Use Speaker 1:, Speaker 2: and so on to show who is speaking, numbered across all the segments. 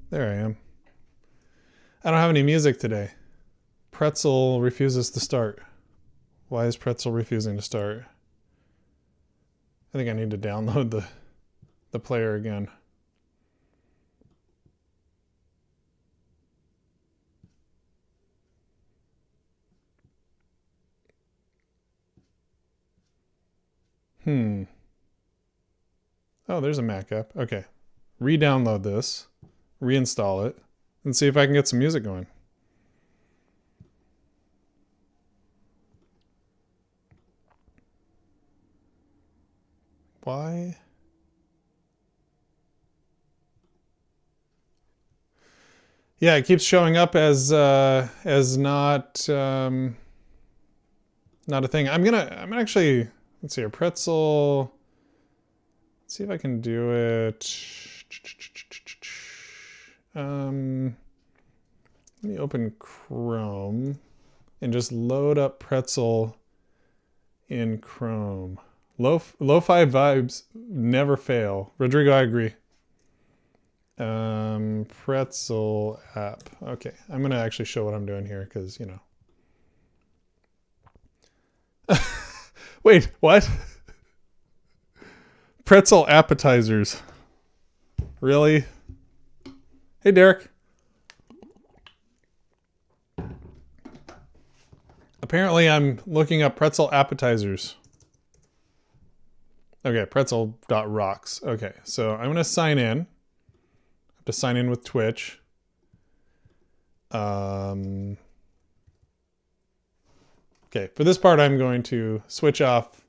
Speaker 1: There I am. I don't have any music today. Pretzel refuses to start. Why is Pretzel refusing to start? I think I need to download the player again. Oh, there's a Mac app. Okay. Re-download this, reinstall it, and see if I can get some music going. Why? Yeah, it keeps showing up as not not a thing. I'm actually, let's see here, Pretzel. Let's see if I can do it. Let me open Chrome and just load up Pretzel in Chrome. Lo-fi vibes never fail. Rodrigo, I agree. Pretzel app. Okay, I'm gonna actually show what I'm doing here because, you know. Wait, what? Pretzel appetizers. Really? Hey, Derek. Apparently, I'm looking up pretzel appetizers. Okay, pretzel.rocks. Okay, so I'm going to sign in. I have to sign in with Twitch. Okay, for this part, I'm going to switch off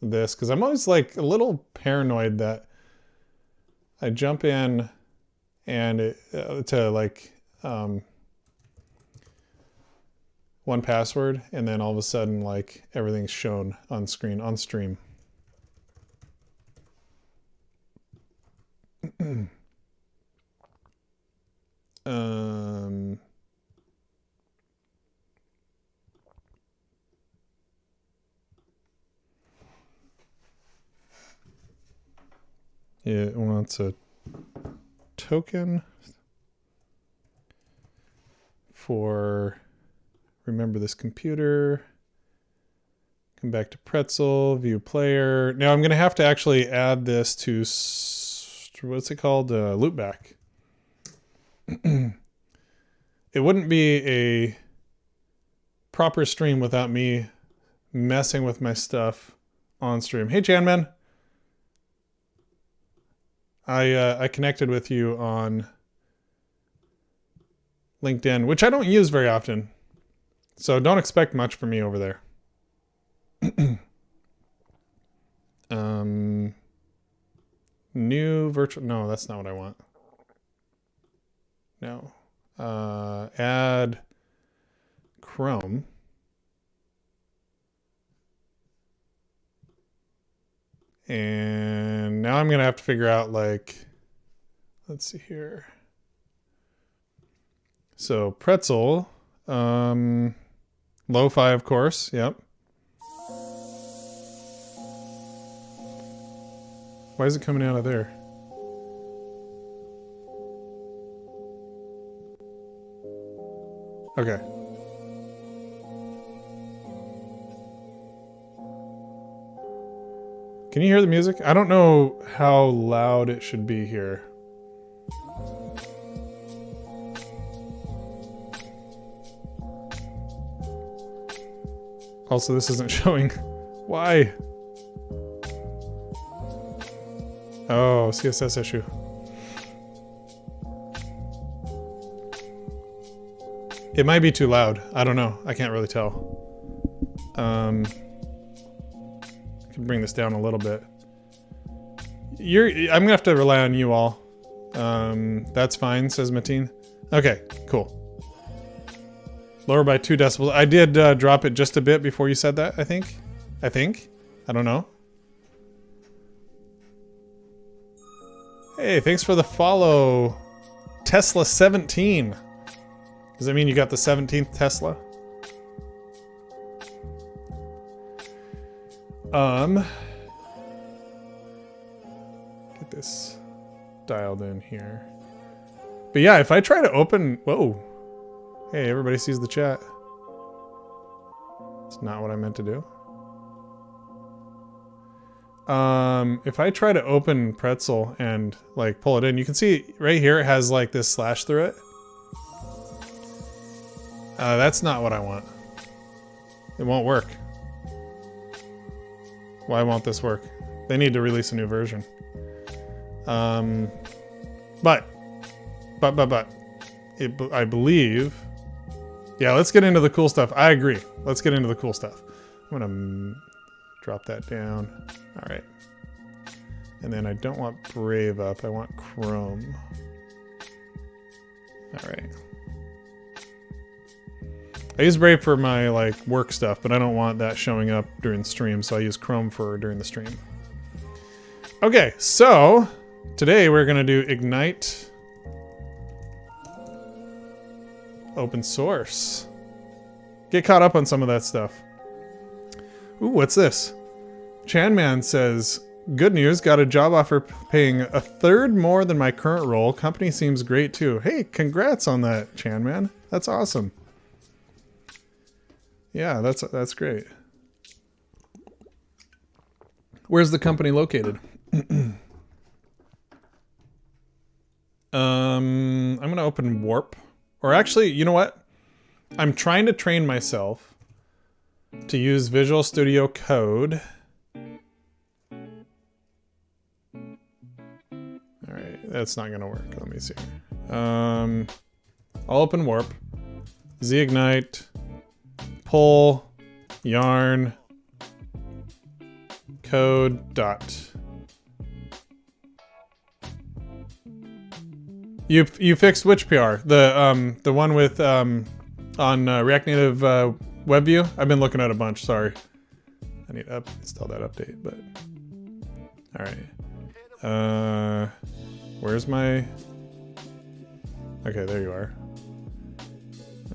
Speaker 1: this because I'm always like a little paranoid that I jump in and to like 1Password, and then all of a sudden like everything's shown on screen on stream. It wants a token for remember this computer. Come back to Pretzel, view player. Now I'm going to have to actually add this to, what's it called? Loopback. It wouldn't be a proper stream without me messing with my stuff on stream. Hey, Janman. I connected with you on LinkedIn, which I don't use very often. So don't expect much from me over there. New virtual, no, that's not what I want. No. Add Chrome. And now I'm going to have to figure out like, let's see here. So Pretzel, lo-fi, of course. Yep. Why is it coming out of there? Okay. Can you hear the music? I don't know how loud it should be here. Also, this isn't showing. Why? Oh, CSS issue. It might be too loud. I don't know. I can't really tell. I can bring this down a little bit. I'm gonna have to rely on you all. That's fine, says Mateen. Okay, cool. Lower by 2 decibels. I did drop it just a bit before you said that, I think. I don't know. Hey, thanks for the follow. Tesla 17. Does that mean you got the 17th Tesla? Get this dialed in here. But yeah, if I try to open, whoa. Hey, everybody sees the chat. It's not what I meant to do. If I try to open Pretzel and like pull it in, you can see right here it has like this slash through it. That's not what I want. It won't work. Why won't this work? They need to release a new version. But I believe. Yeah, let's get into the cool stuff. I agree. Let's get into the cool stuff. I'm gonna drop that down. All right. And then I don't want Brave up. I want Chrome. All right. I use Brave for my like work stuff, but I don't want that showing up during the stream, so I use Chrome for during the stream. Okay, so today we're gonna do Ignite open source. Get caught up on some of that stuff. Ooh, what's this? Chanman says, good news, got a job offer paying a third more than my current role. Company seems great too. Hey, congrats on that, Chanman. That's awesome. Yeah, that's great. Where's the company located? I'm gonna open Warp. Or actually, you know what? I'm trying to train myself to use Visual Studio Code. Alright, that's not gonna work. Let me see. I'll open Warp. Zignite. Pull. Yarn. Code. Dot. You fixed which PR? The one with on React Native web view? I've been looking at a bunch, sorry. I need to install that update, but alright. Where's my okay, there you are.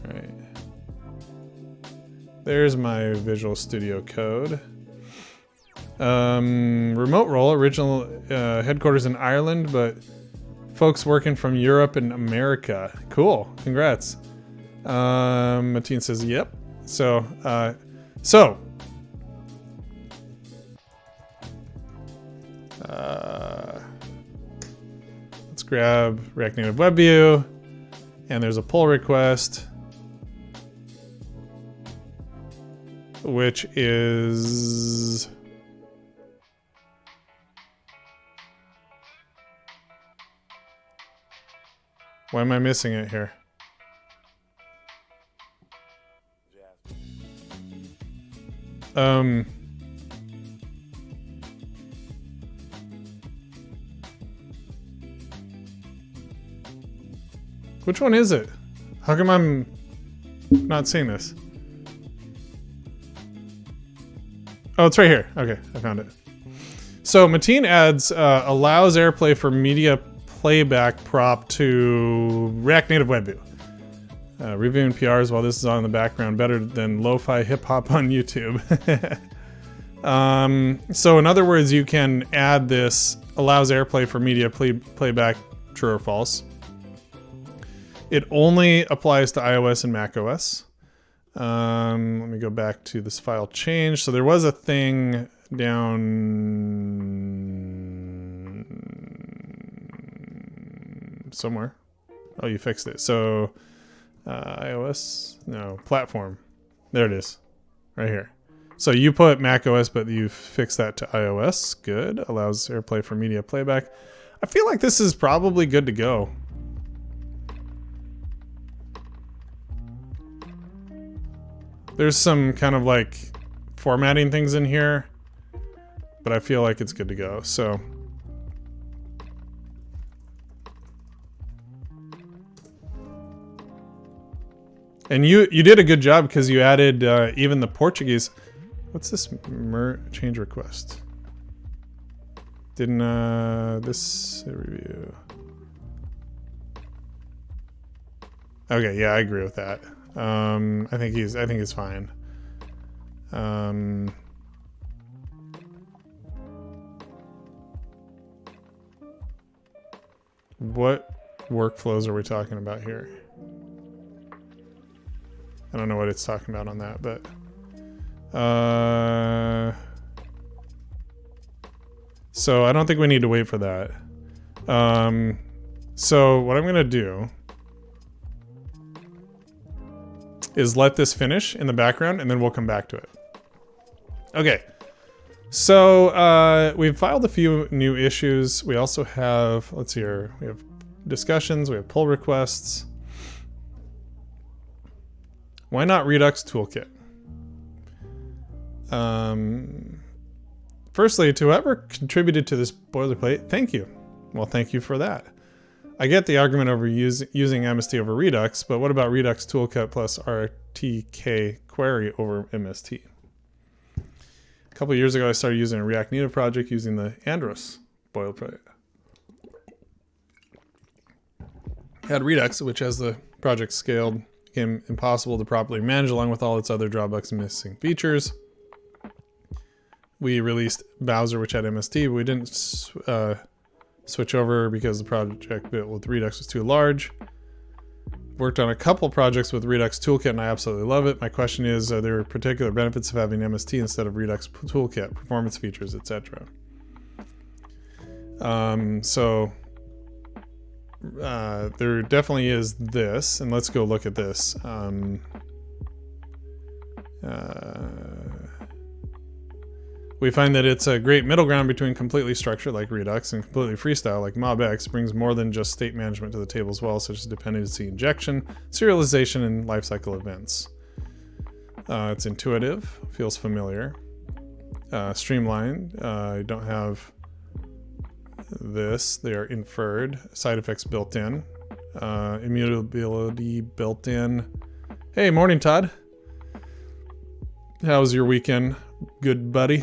Speaker 1: Alright. There's my Visual Studio Code. Remote role, original headquarters in Ireland, but folks working from Europe and America. Cool. Congrats. Mateen says, yep. So, let's grab React Native Web View, and there's a pull request, which is why am I missing it here? Which one is it? How come I'm not seeing this? Oh, it's right here. Okay, I found it. So Mateen adds allows AirPlay for media playback prop to React Native Web View. Reviewing PRs while this is on in the background, better than lo-fi hip-hop on YouTube. So in other words, you can add this, allows AirPlay for media playback, true or false. It only applies to iOS and macOS. Let me go back to this file change. So there was a thing down somewhere. Oh, you fixed it. So iOS, no, platform. There it is, right here. So you put macOS, but you fixed that to iOS. Good. Allows AirPlay for media playback. I feel like this is probably good to go. There's some kind of like formatting things in here, but I feel like it's good to go. So and you did a good job because you added even the Portuguese. What's this change request? Didn't this review? Okay, yeah, I agree with that. I think he's fine. workflows are we talking about here? I don't know what it's talking about on that, but so I don't think we need to wait for that. So what I'm gonna do is let this finish in the background and then we'll come back to it. Okay, so we've filed a few new issues. We also have, let's see here, we have discussions, we have pull requests. Why not Redux Toolkit? Firstly, to whoever contributed to this boilerplate, thank you. Well, thank you for that. I get the argument over using MST over Redux, but what about Redux Toolkit plus RTK query over MST? A couple of years ago, I started using a React Native project using the Andros boilerplate. Had Redux, which as the project scaled, became impossible to properly manage along with all its other drawbacks and missing features. We released Bowser, which had MST, but we didn't switch over because the project built with Redux was too large. Worked on a couple projects with Redux Toolkit and I absolutely love it. My question is, are there particular benefits of having MST instead of Redux Toolkit, performance features, etc.? There definitely is this, and let's go look at this. We find that it's a great middle ground between completely structured like Redux and completely freestyle like MobX, brings more than just state management to the table as well, such as dependency injection, serialization, and lifecycle events. It's intuitive, feels familiar, streamlined. You don't have this, they are inferred, side effects built in, immutability built in. Hey, morning Todd. How was your weekend, good buddy?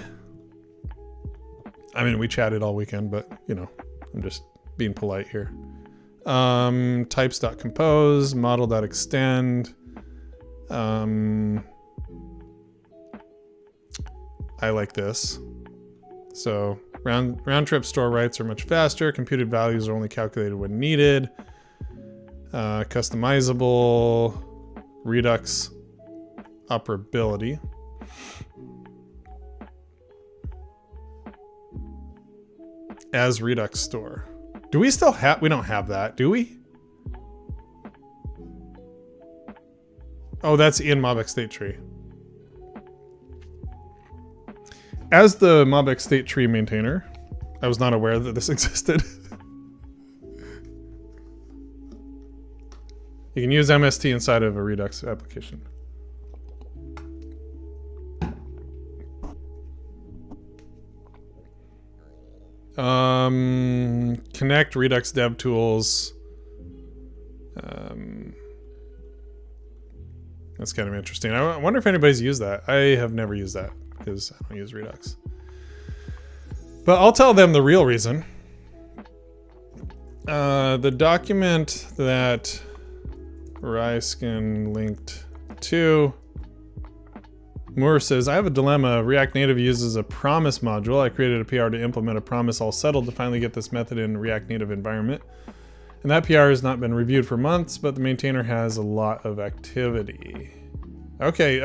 Speaker 1: I mean, we chatted all weekend, but you know, I'm just being polite here. Types.compose, model.extend. I like this. So round trip store writes are much faster. Computed values are only calculated when needed. Customizable. Redux operability. As Redux store. Do we still have, we don't have that, do we? Oh, that's in MobX state tree. As the MobX state tree maintainer, I was not aware that this existed. You can use MST inside of a Redux application. Connect Redux dev tools. That's kind of interesting. I wonder if anybody's used that. I have never used that because I don't use Redux. But I'll tell them the real reason. The document that Ryskin linked to, Moore says, I have a dilemma. React Native uses a promise module. I created a PR to implement a promise all settled to finally get this method in React Native environment. And that PR has not been reviewed for months, but the maintainer has a lot of activity. Okay,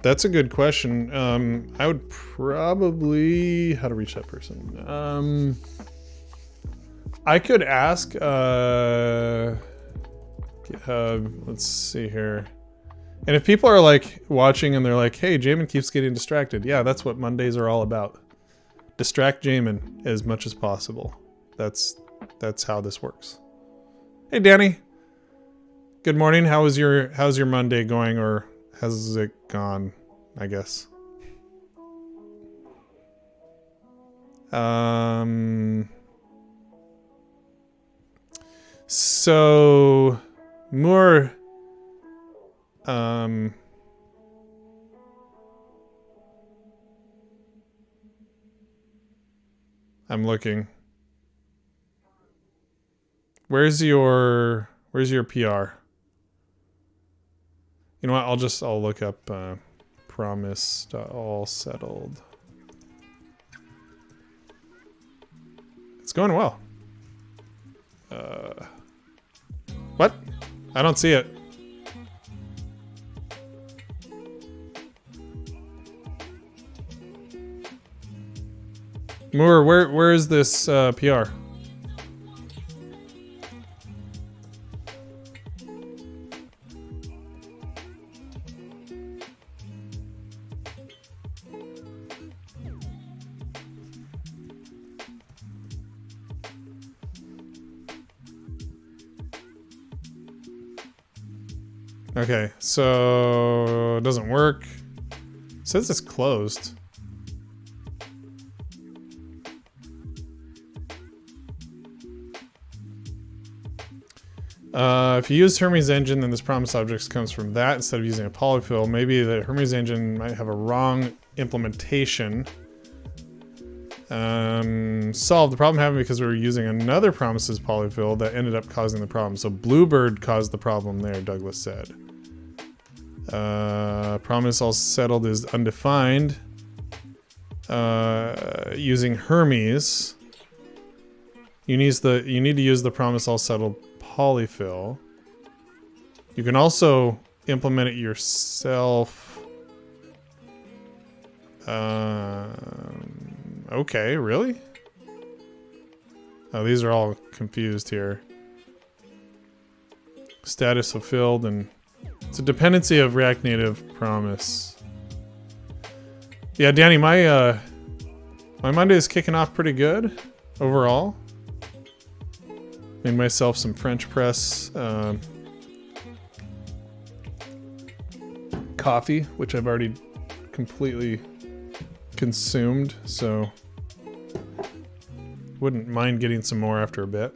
Speaker 1: that's a good question. I would probably, how to reach that person? I could ask, GitHub, let's see here. And if people are like watching and they're like, hey, Jamon keeps getting distracted. Yeah, that's what Mondays are all about. Distract Jamon as much as possible. That's how this works. Hey, Danny. Good morning. How's your Monday going, or has it gone, I guess? So Moore, I'm looking. Where's your PR? You know what? I'll look up promise all settled. going well. What? I don't see it. Moore, where is this PR? Okay, so it doesn't work. It says it's closed. If you use Hermes engine, then this promise object comes from that instead of using a polyfill. Maybe the Hermes engine might have a wrong implementation. Solved. The problem happened because we were using another promises polyfill that ended up causing the problem. So Bluebird caused the problem there, Douglas said. Promise all settled is undefined. Using Hermes. You need to use the promise all settled polyfill. You can also implement it yourself. Okay, really? Oh, these are all confused here. Status fulfilled, and it's a dependency of React Native promise. Yeah, Danny, my Monday is kicking off pretty good overall. Made myself some French press coffee, which I've already completely consumed, so wouldn't mind getting some more after a bit.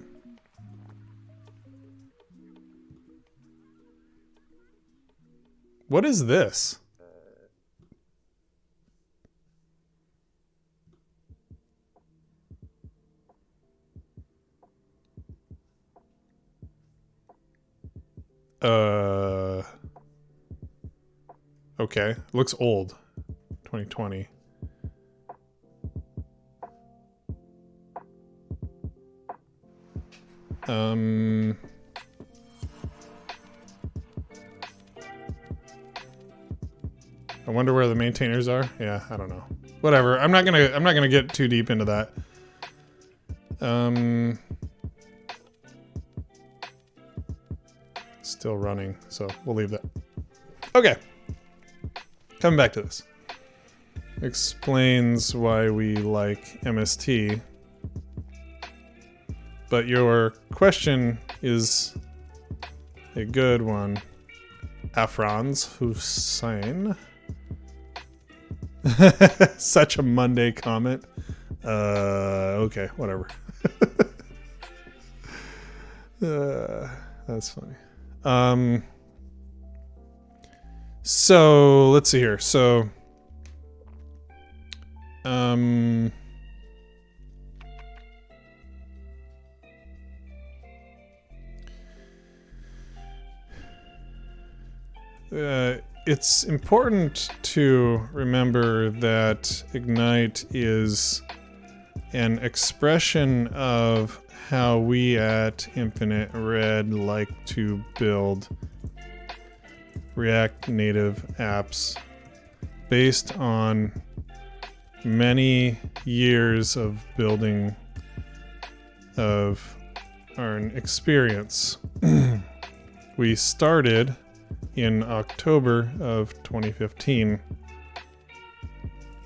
Speaker 1: What is this? Okay. Looks old. 2020. I wonder where the maintainers are. Yeah, I don't know. Whatever. I'm not gonna get too deep into that. Still running, so we'll leave that. Okay. Coming back to this. Explains why we like MST. But your question is a good one. Afranz Hussein. Such a Monday comment. Okay, whatever. That's funny. So let's see here. So, it's important to remember that Ignite is an expression of how we at Infinite Red like to build React Native apps based on many years of building of our experience. We started in October of 2015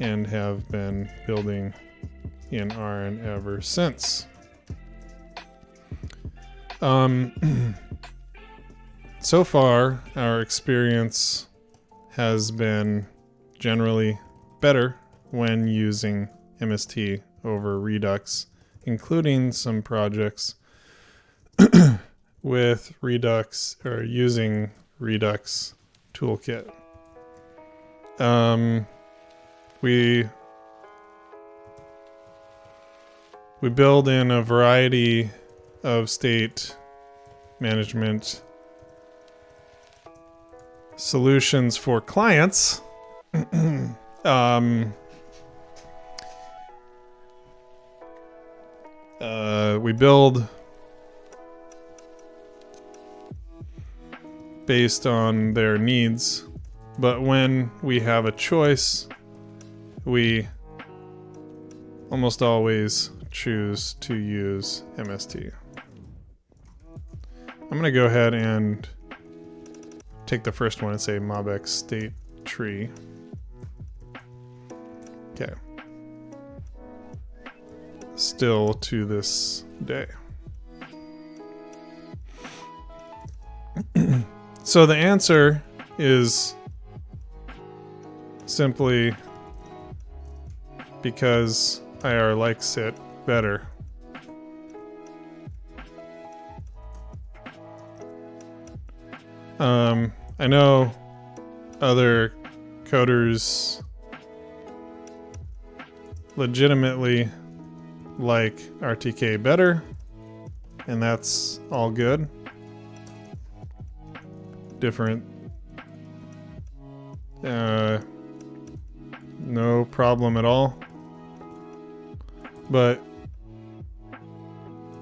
Speaker 1: and have been building in RN ever since. So far, our experience has been generally better when using MST over Redux, including some projects with Redux or using Redux toolkit. We build in a variety of state management solutions for clients. We build based on their needs, but when we have a choice, we almost always choose to use MST. I'm going to go ahead and take the first one and say mobx state tree. Okay. Still to this day. So the answer is simply because IR likes it better. I know other coders legitimately like RTK better, and that's all good. Different. No problem at all. But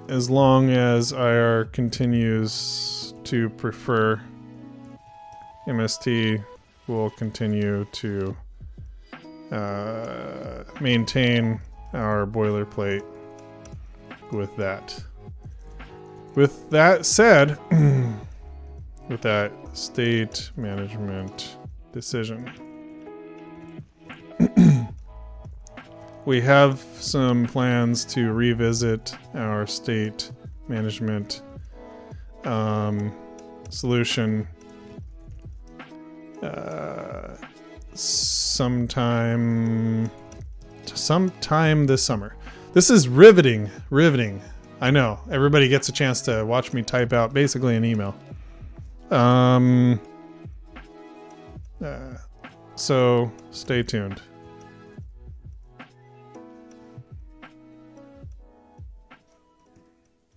Speaker 1: as long as IR continues to prefer MST, we'll continue to maintain our boilerplate with that. With that said, with that state management decision, we have some plans to revisit our state management solution sometime this summer. This is riveting. I know. Everybody gets a chance to watch me type out basically an email. So stay tuned.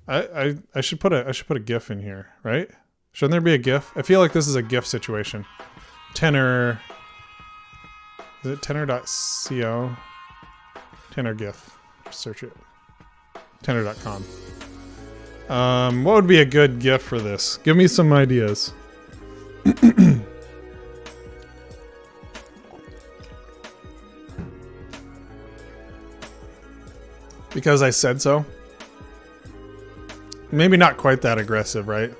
Speaker 1: I should put a GIF in here, right? Shouldn't there be a GIF? I feel like this is a GIF situation. Tenor. Is it tenor.co? Tenor GIF. Search it. Tenor.com. What would be a good GIF for this? Give me some ideas. Because I said so. Maybe not quite that aggressive, right?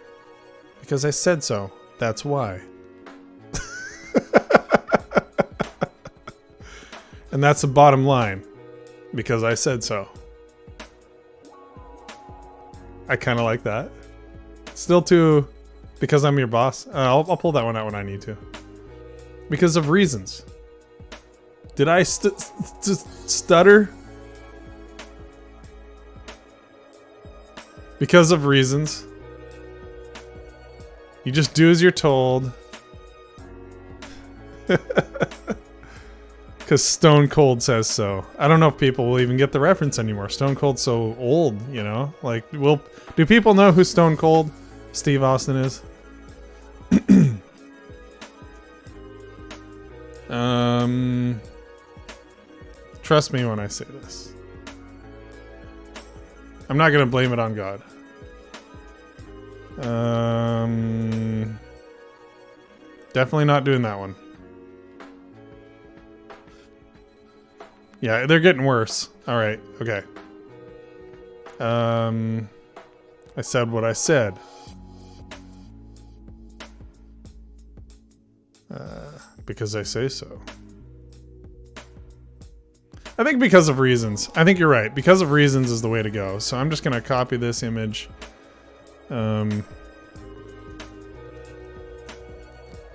Speaker 1: Because I said so. That's why. And that's the bottom line. Because I said so. I kind of like that. Still too... Because I'm your boss. I'll pull that one out when I need to. Because of reasons. Did I stutter? Because of reasons. You just do as you're told. Because Stone Cold says so. I don't know if people will even get the reference anymore. Stone Cold's so old, you know? Like, do people know who Stone Cold Steve Austin is? Trust me when I say this. I'm not gonna blame it on God. Definitely not doing that one. Yeah, they're getting worse. All right, okay. I said what I said. Because I say so. I think because of reasons. I think you're right. Because of reasons is the way to go. So I'm just going to copy this image. And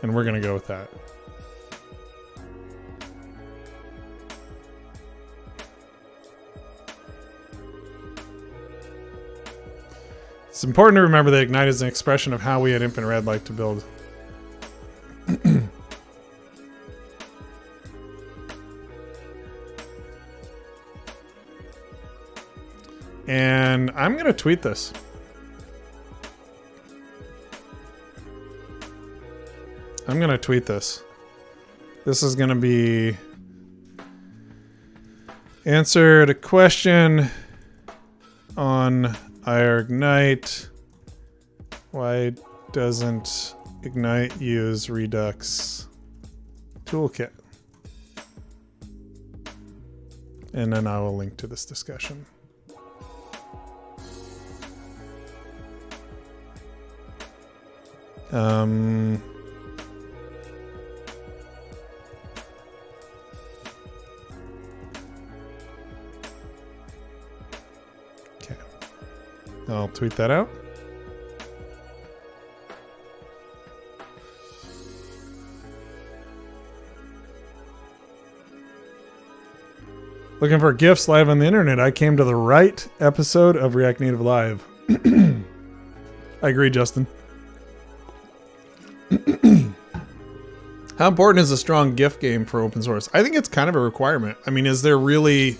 Speaker 1: we're going to go with that. It's important to remember that Ignite is an expression of how we at Infinite Red like to build. And I'm going to tweet this. I'm going to tweet this. This is going to be answer to question on ignite. Why doesn't Ignite use Redux toolkit? And then I will link to this discussion. Okay. I'll tweet that out. Looking for GIFs live on the internet? I came to the right episode of React Native Live. I agree, Justin. How important is a strong GIF game for open source? I think it's kind of a requirement. I mean, is there really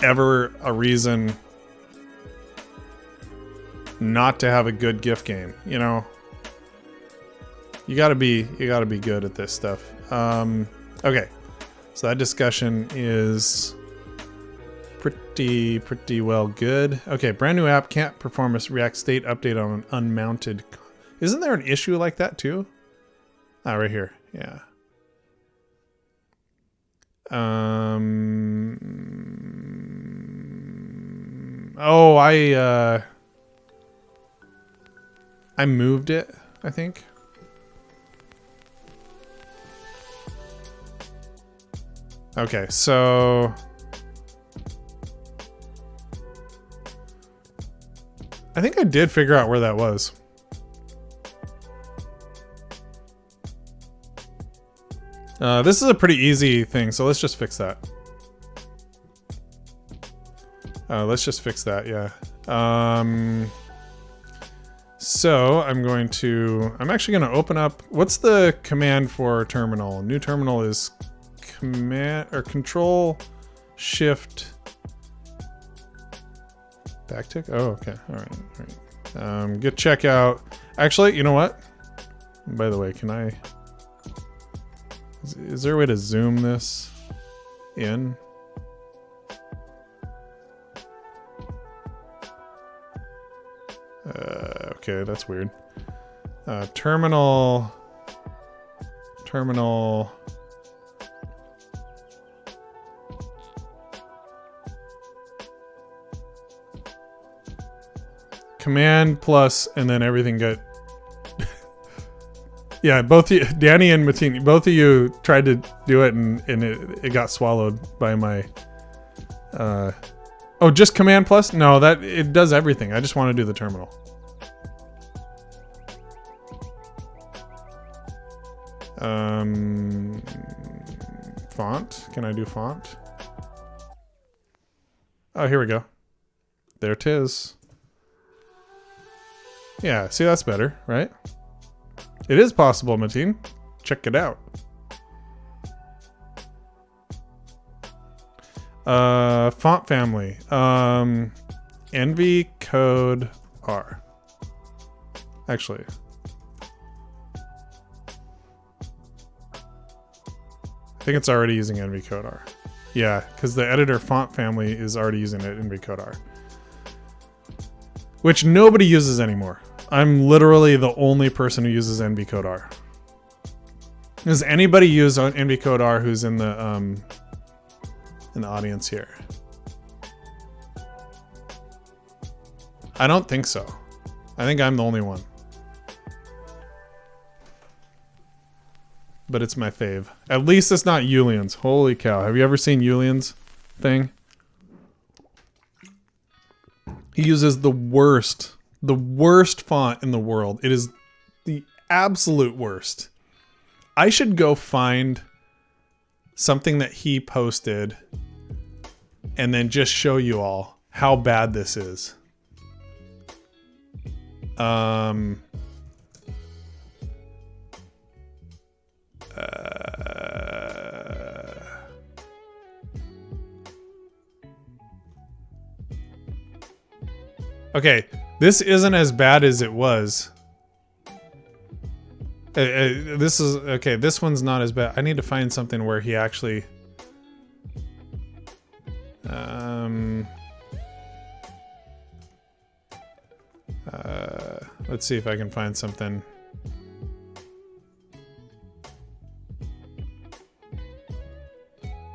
Speaker 1: ever a reason not to have a good GIF game? You know, you gotta be good at this stuff. Okay. So that discussion is pretty well good. Okay, brand new app can't perform a React state update on an unmounted. Isn't there an issue like that too? Ah, right here. Yeah. Oh, I moved it, I think. Okay, so I think I did figure out where that was. This is a pretty easy thing, so let's just fix that. Let's just fix that, yeah. So I'm actually going to open up, what's the command for terminal? New terminal is command or control shift backtick. Oh, okay. All right. Git checkout. Actually, you know what? By the way, can I? Is there a way to zoom this in? Okay, that's weird. Terminal. Command plus, and then everything got. Yeah, both you, Danny and Matini, both of you tried to do it, and it got swallowed by my. Oh, just command plus? No, that it does everything. I just want to do the terminal. Font. Can I do font? Oh, here we go. There it is. Yeah, see, that's better, right? It is possible, Mateen. Check it out. Font family. Envy code R. Actually. I think it's already using Envy code R. Yeah, because the editor font family is already using it in Envy code R. Which nobody uses anymore. I'm literally the only person who uses NV code R. Does anybody use NV code R who's in the audience here? I don't think so. I think I'm the only one. But it's my fave. At least it's not Julian's. Holy cow. Have you ever seen Julian's thing? He uses the worst font in the world. It is the absolute worst. I should go find something that he posted and then just show you all how bad this is. Okay, this isn't as bad as it was. This is okay. This one's not as bad. I need to find something where he actually. Let's see if I can find something.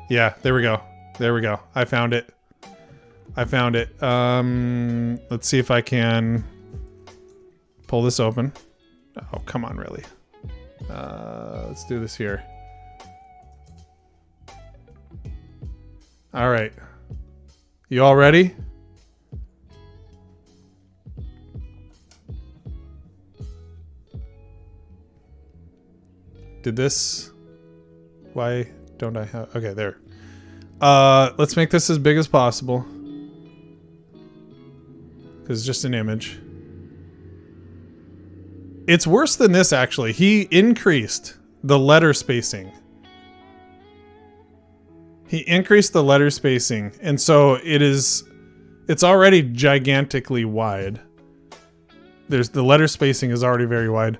Speaker 1: Yeah, there we go. There we go. I found it. I found it. Let's see if I can pull this open. Oh, come on, really. Let's do this here. All right. You all ready? Did this... Why don't I have... Okay, there. Let's make this as big as possible. Because it's just an image. It's worse than this, actually. He increased the letter spacing. He increased the letter spacing. And so it's already gigantically wide. The letter spacing is already very wide.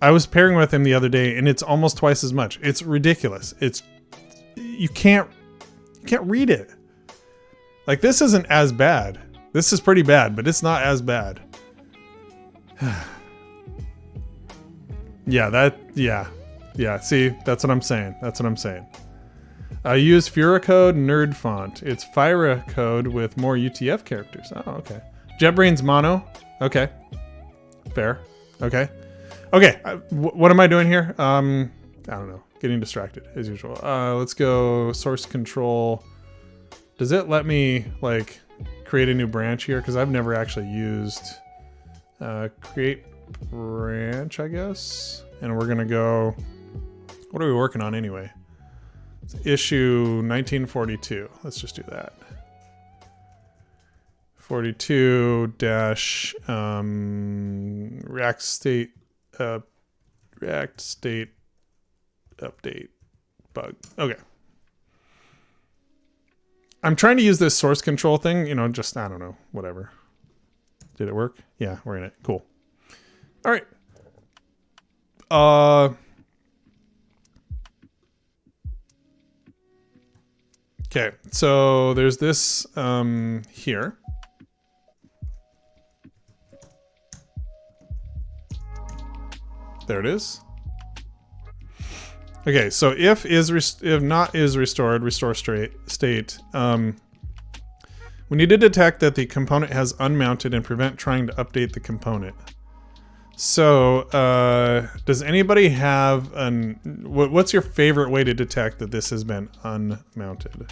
Speaker 1: I was pairing with him the other day, and it's almost twice as much. It's ridiculous. You can't read it. Like, this isn't as bad. This is pretty bad, but it's not as bad. Yeah, see, that's what I'm saying. That's what I'm saying. I use Furacode Nerd Font. It's Fyra code with more UTF characters. Oh, okay. JetBrains Mono. Okay. Fair. Okay. Okay, what am I doing here? I don't know. Getting distracted, as usual. Let's go source control. Does it let me, like, create a new branch here? Because I've never actually used create branch, I guess. And we're going to go... What are we working on anyway? It's issue 1942. Let's just do that. 42 dash React state update bug. Okay. I'm trying to use this source control thing, you know, just, I don't know, whatever. Did it work? Yeah, we're in it. Cool. All right. Okay, so there's this here. There it is. Okay, so if not is restored, restore state. We need to detect that the component has unmounted and prevent trying to update the component. So, does anybody have what's your favorite way to detect that this has been unmounted?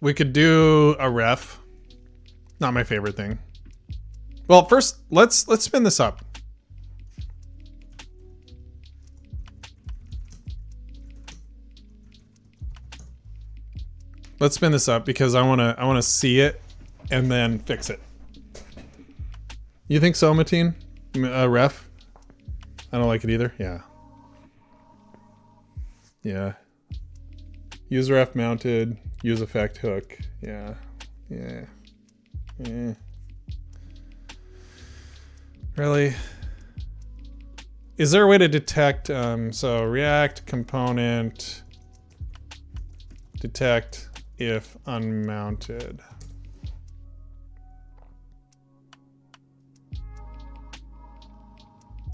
Speaker 1: We could do a ref. Not my favorite thing. Well, first, let's spin this up. Let's spin this up because I wanna see it and then fix it. You think so, Mateen? Ref? I don't like it either. Yeah. Yeah. Use ref mounted. Use effect hook. Yeah. Yeah. Yeah. Really? Is there a way to detect, so React component detect if unmounted?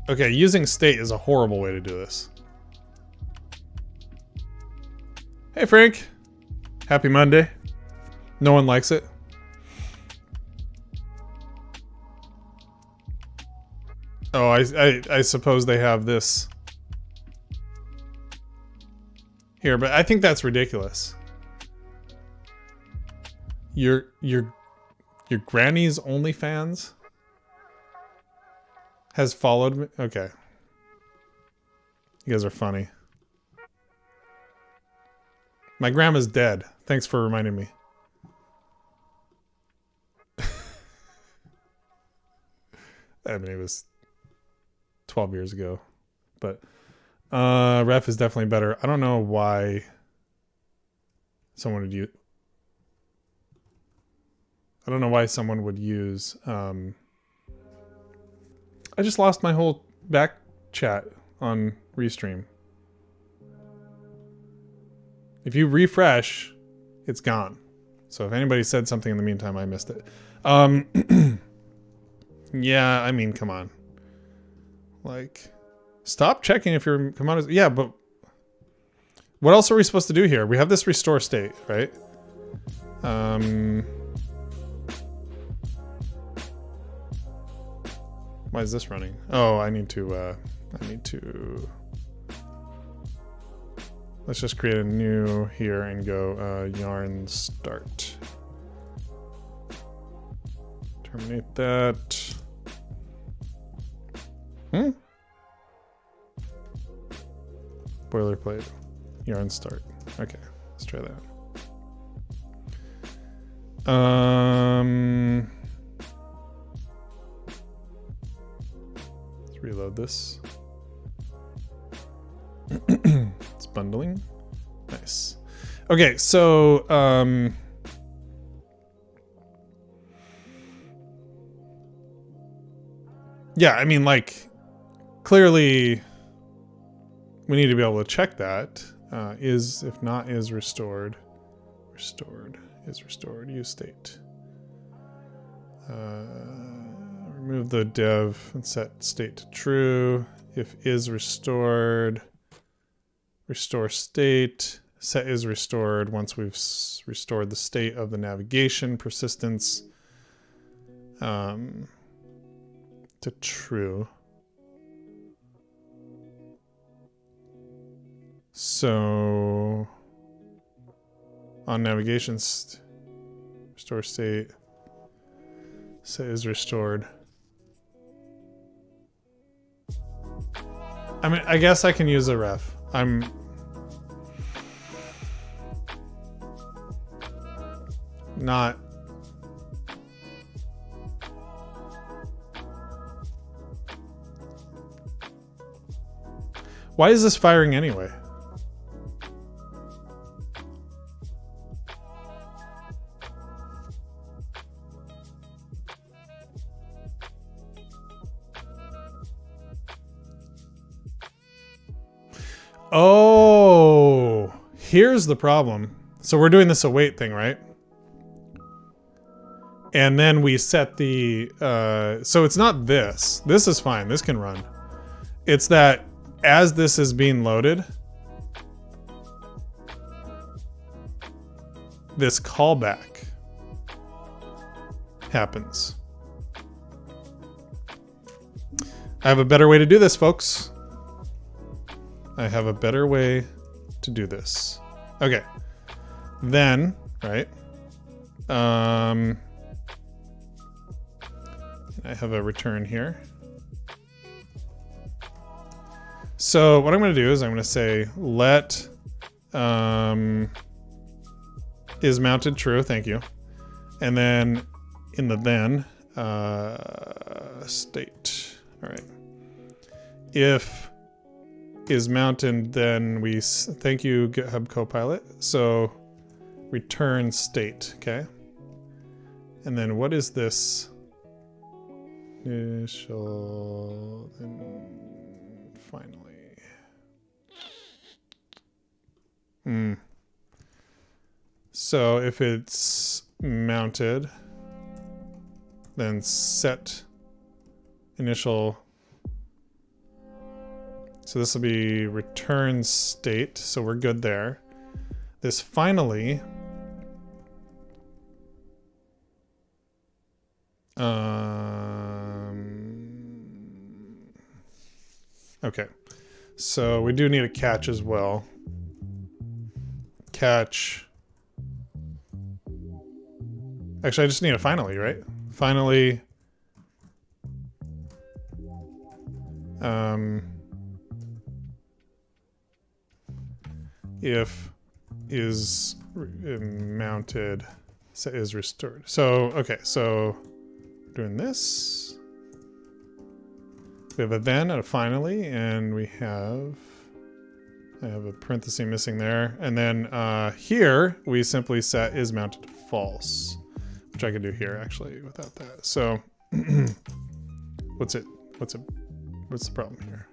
Speaker 1: Okay, using state is a horrible way to do this. Hey Frank, happy Monday. No one likes it. Oh, I suppose they have this here, but I think that's ridiculous. Your granny's OnlyFans has followed me. Okay, you guys are funny. My grandma's dead. Thanks for reminding me. I mean, it was 12 years ago, but ref is definitely better. I don't know why someone would use. I don't know why someone would use. I just lost my whole back chat on Restream. If you refresh, it's gone. So if anybody said something in the meantime, I missed it. Yeah, I mean, come on. Like, stop checking if your command is... Yeah, but what else are we supposed to do here? We have this restore state, right? Why is this running? Oh, I need to... Let's just create a new here and go yarn start. Terminate that. Boilerplate. Yarn start. Okay, let's try that. Let's reload this. It's bundling. Nice. Okay, so yeah, I mean, like, clearly we need to be able to check that. Is, if not, is restored. Restored. Is restored. Use state. Remove the dev and set state to true. If is restored, restore state. Set is restored once we've restored the state of the navigation persistence to true. So on navigation, restore state, set is restored. I mean, I guess I can use a ref. I'm not. Why is this firing anyway? Oh, here's the problem. So we're doing this await thing, right? And then we set the, so it's not this. This is fine. This can run. It's that as this is being loaded, this callback happens. I have a better way to do this, folks. I have a better way to do this. Okay. Then, right? I have a return here. So what I'm going to do is I'm going to say let is mounted true. Thank you. And then in the then state. All right. If is mounted, then we thank you GitHub Copilot. So return state. Okay. And then what is this? Initial, then finally. So if it's mounted, then set initial. So this will be return state. So we're good there. This finally. Okay. So we do need a catch as well. Catch. Actually, I just need a finally, right? Finally. If is mounted, set is restored. So, okay, so we're doing this. We have a then and a finally, and we have, I have a parenthesis missing there. And then here, we simply set is mounted to false, which I could do here actually without that. So what's the problem here?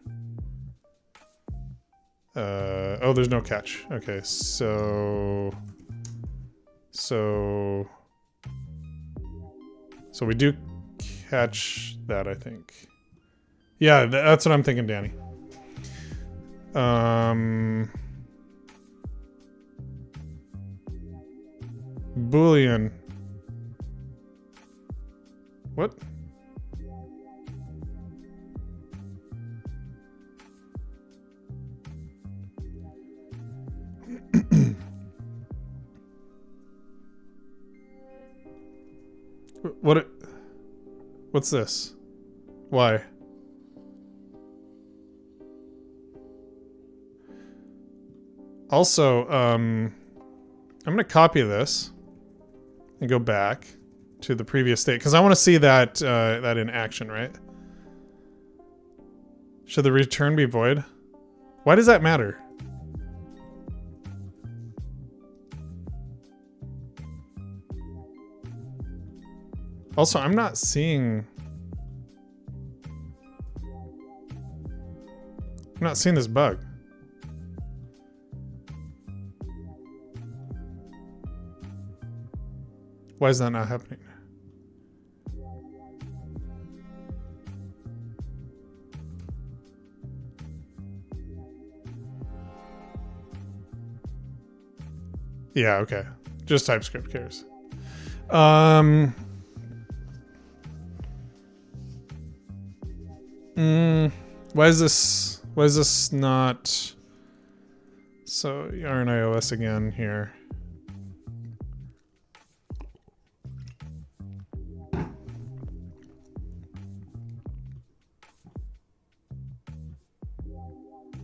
Speaker 1: Oh, there's no catch. Okay, so we do catch that, I think. Yeah, that's what I'm thinking, Danny. Boolean. What? What's this? Why? Also, I'm gonna copy this and go back to the previous state because I want to see that that in action, right? Should the return be void? Why does that matter? Also, I'm not seeing this bug. Why is that not happening? Yeah, okay. Just TypeScript cares. Why is this not? So yarn iOS again here.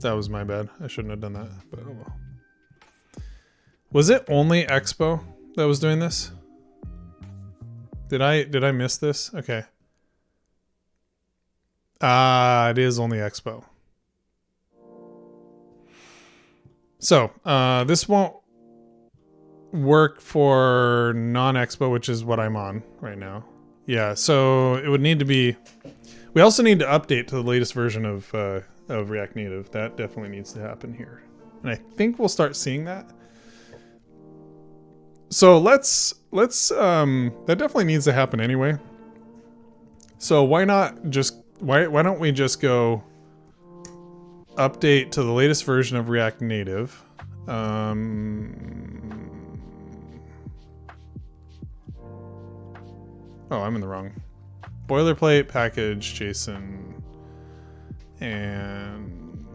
Speaker 1: That was my bad. I shouldn't have done that, but oh well. Was it only Expo that was doing this? Did I miss this? Okay. It is only Expo. So, this won't work for non-Expo, which is what I'm on right now. Yeah, so it would need to be... We also need to update to the latest version of React Native. That definitely needs to happen here. And I think we'll start seeing that. So let's that definitely needs to happen anyway. So why not just why don't we just go update to the latest version of React Native? Oh, I'm in the wrong. Boilerplate package JSON and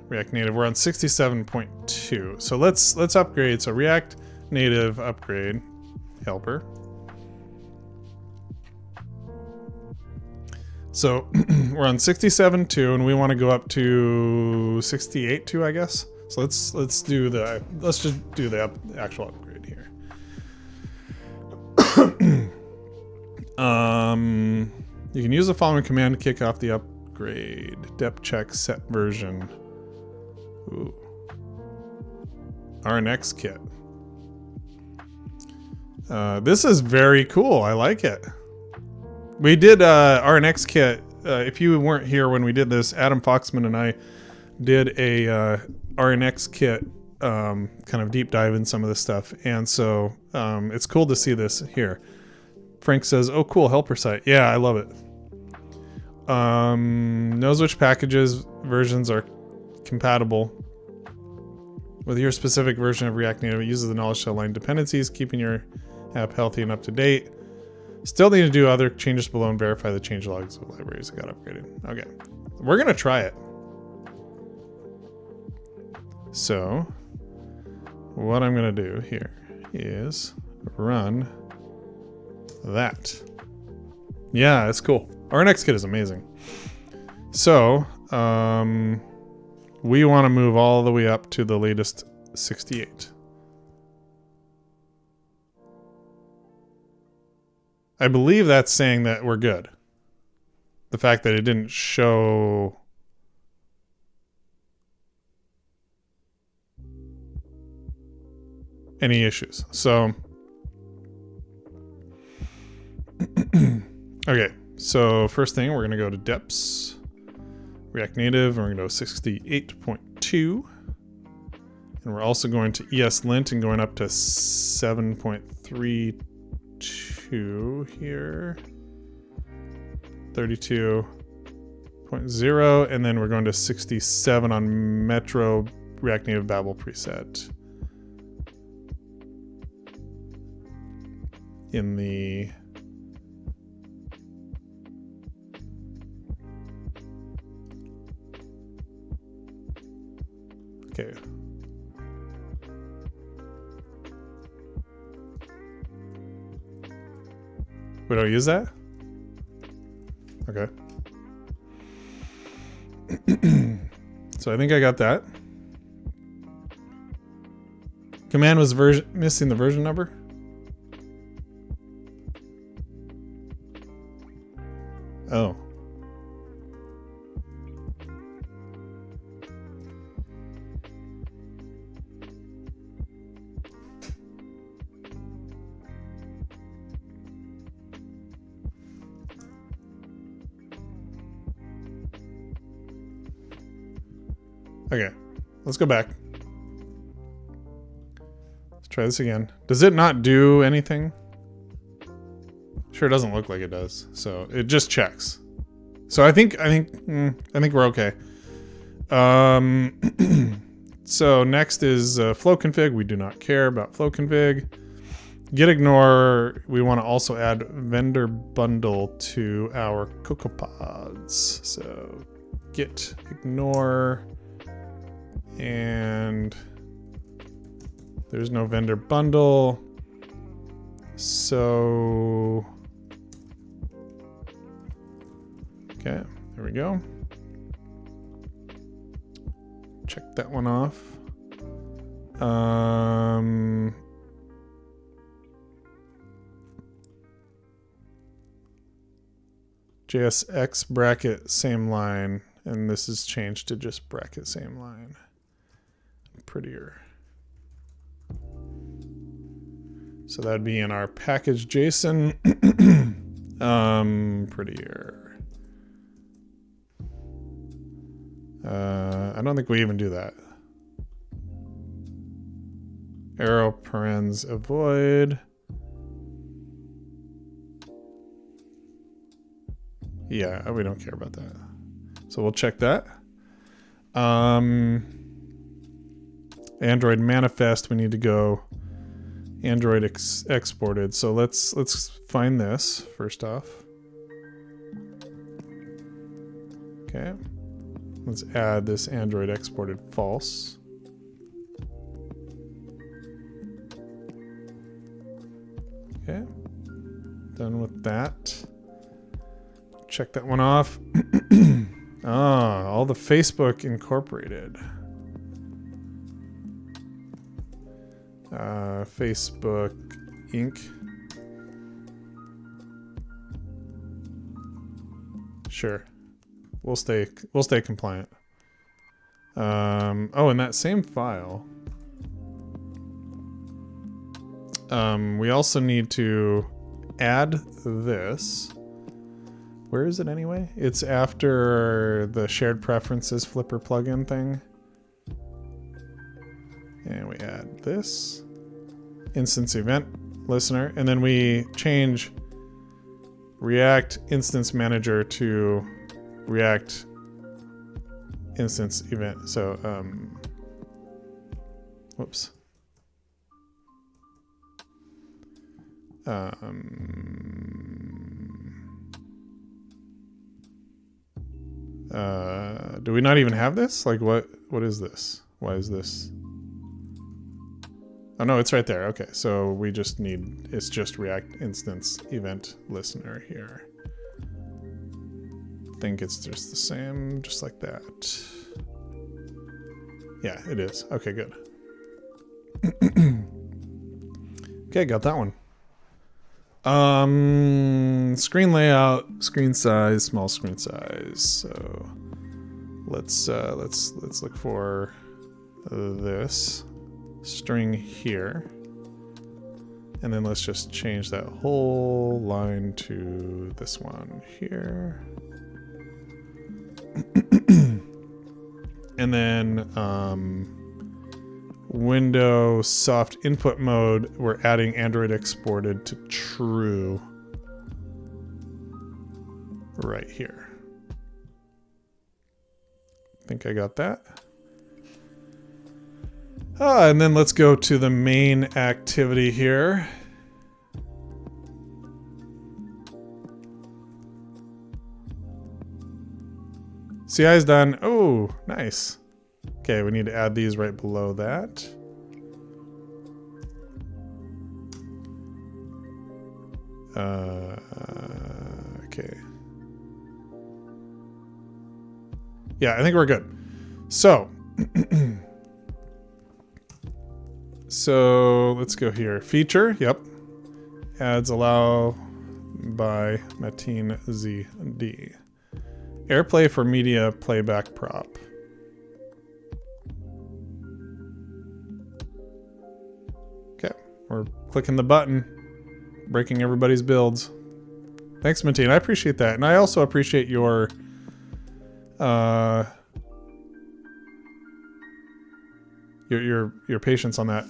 Speaker 1: React Native. We're on 67.2. So let's upgrade. So React Native upgrade helper. So we're on 67.2 and we want to go up to 68.2, I guess. So let's just do the actual upgrade here. You can use the following command to kick off the upgrade. Dep check set version. Ooh. RNX kit. This is very cool. I like it. We did RNX kit. If you weren't here when we did this, Adam Foxman and I did a RNX kit kind of deep dive in some of this stuff. And so it's cool to see this here. Frank says, oh, cool, helper site. Yeah, I love it. Knows which packages versions are compatible with your specific version of React Native. It uses the knowledge to align dependencies, keeping your app healthy and up to date. Still need to do other changes below and verify the change logs of libraries that got upgraded. Okay, we're gonna try it. So what I'm gonna do here is run that. Yeah, it's cool. RNX kit is amazing. So we want to move all the way up to the latest 68. I believe that's saying that we're good. The fact that it didn't show any issues. So okay, so first thing, we're going to go to deps, React Native, and we're going to go 68.2. 32. And we're also going to ESLint and going up to 7.32 here. 32.0, and then we're going to 67 on Metro React Native Babel preset. In the okay. We don't use that? Okay. So I think I got that. Command was missing the version number. Oh. Okay, let's go back. Let's try this again. Does it not do anything? Sure doesn't look like it does. So it just checks. So I think we're okay. So next is flow config. We do not care about flow config. Git ignore. We want to also add vendor bundle to our CocoaPods. So git ignore, and there's no vendor bundle. So okay, there we go. Check that one off. JSX bracket same line, and this is changed to just bracket same line. Prettier. So that'd be in our package JSON. Prettier. I don't think we even do that. Arrow parens avoid. Yeah, we don't care about that. So we'll check that. Android manifest, we need to go Android exported. So let's find this first off. Okay. Let's add this Android exported false. Okay. Done with that. Check that one off. Ah, all the Facebook incorporated. Facebook Inc. Sure. We'll stay compliant. Oh, in that same file, we also need to add this. Where is it anyway? It's after the shared preferences Flipper plugin thing. And we add this instance event listener, and then we change React Instance Manager to React Instance Event. So, whoops. Do we not even have this? Like, what is this? Why is this? Oh no, it's right there. Okay, so we just need, it's just React Instance Event Listener here. I think it's just the same, just like that. Yeah, it is. Okay, good. Okay, got that one. Screen layout, screen size, small screen size. So let's look for this string here, and then let's just change that whole line to this one here. And then window soft input mode, we're adding Android exported to true right here. I think I got that. And then let's go to the main activity here. CI is done. Oh, nice. Okay, we need to add these right below that. Okay. Yeah, I think we're good. So, so let's go here. Feature, yep. Ads allow by Mateen ZD. AirPlay for media playback prop. Okay, we're clicking the button, breaking everybody's builds. Thanks, Mateen. I appreciate that, and I also appreciate your patience on that.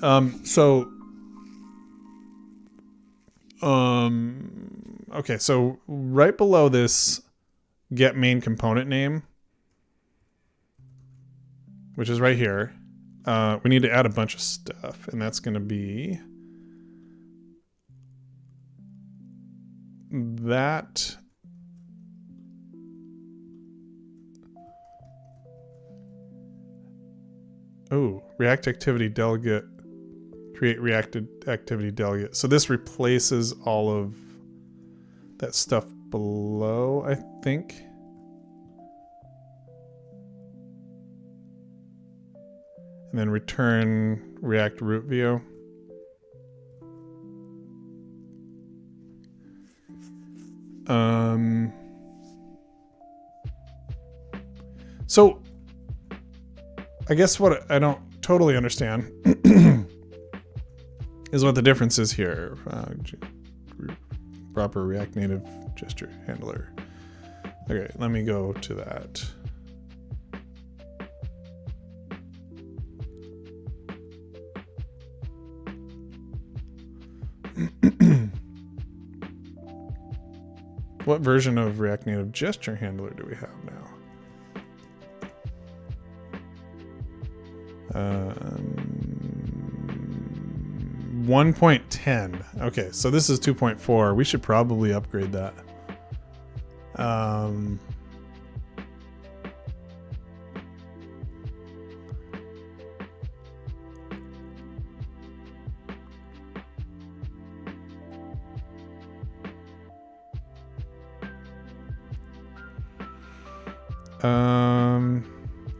Speaker 1: Okay, so right below this get main component name, which is right here, we need to add a bunch of stuff, and that's going to be that. Oh, React Activity Delegate. Create React Activity Delegate. So this replaces all of that stuff below, I think. And then return React root view. So I guess what I don't totally understand is what the difference is here. Proper React Native gesture handler. Okay, let me go to that. What version of React Native gesture handler do we have now? 1.10. Okay, so this is 2.4. We should probably upgrade that.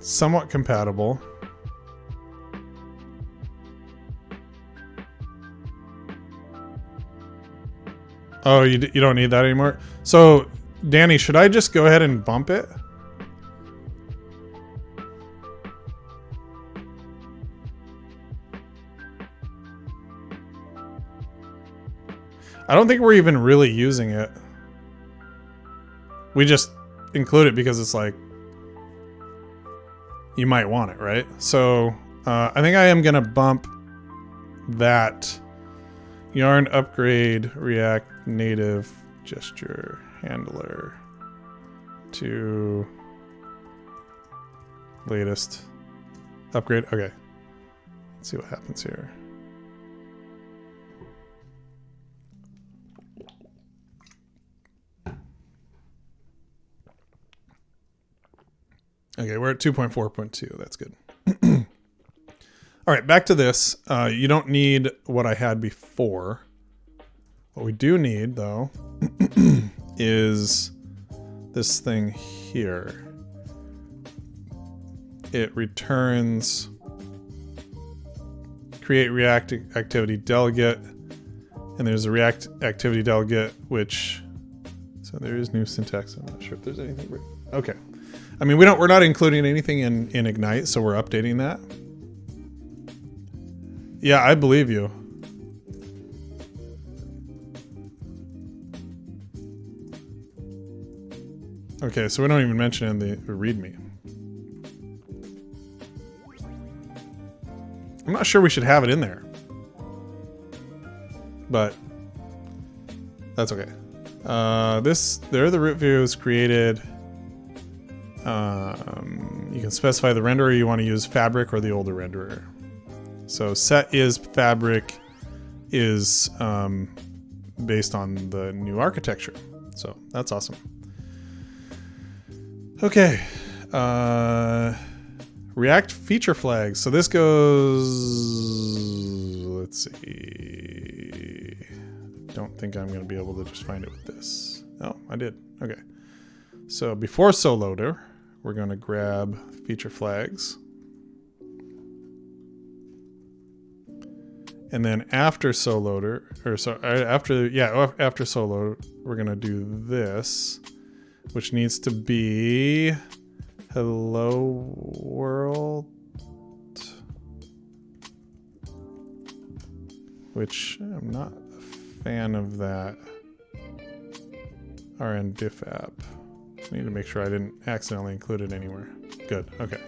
Speaker 1: Somewhat compatible. Oh, you don't need that anymore? So, Danny, should I just go ahead and bump it? I don't think we're even really using it. We just include it because it's like, you might want it, right? So, I think I am going to bump that Yarn upgrade React Native gesture handler to latest upgrade. Okay, let's see what happens here. Okay, we're at 2.4.2. That's good. All right, back to this. You don't need what I had before. What we do need, though, is this thing here. It returns create React Activity Delegate, and there's a React Activity Delegate, which, so there is new syntax. I'm not sure if there's anything. Okay. I mean, we're not including anything in Ignite, so we're updating that. Yeah, I believe you. Okay, so we don't even mention it in the README. I'm not sure we should have it in there. But that's okay. There are the root views created. You can specify the renderer you want to use, Fabric or the older renderer. So set is Fabric is based on the new architecture. So that's awesome. Okay. React feature flags. So this goes, let's see. Don't think I'm going to be able to just find it with this. Oh, I did. Okay. So before SoLoader, we're going to grab feature flags. And then after SoLoader, or so after SoLoader, we're going to do this, which needs to be hello world, which I'm not a fan of that. RN diff app. I need to make sure I didn't accidentally include it anywhere. Good, okay.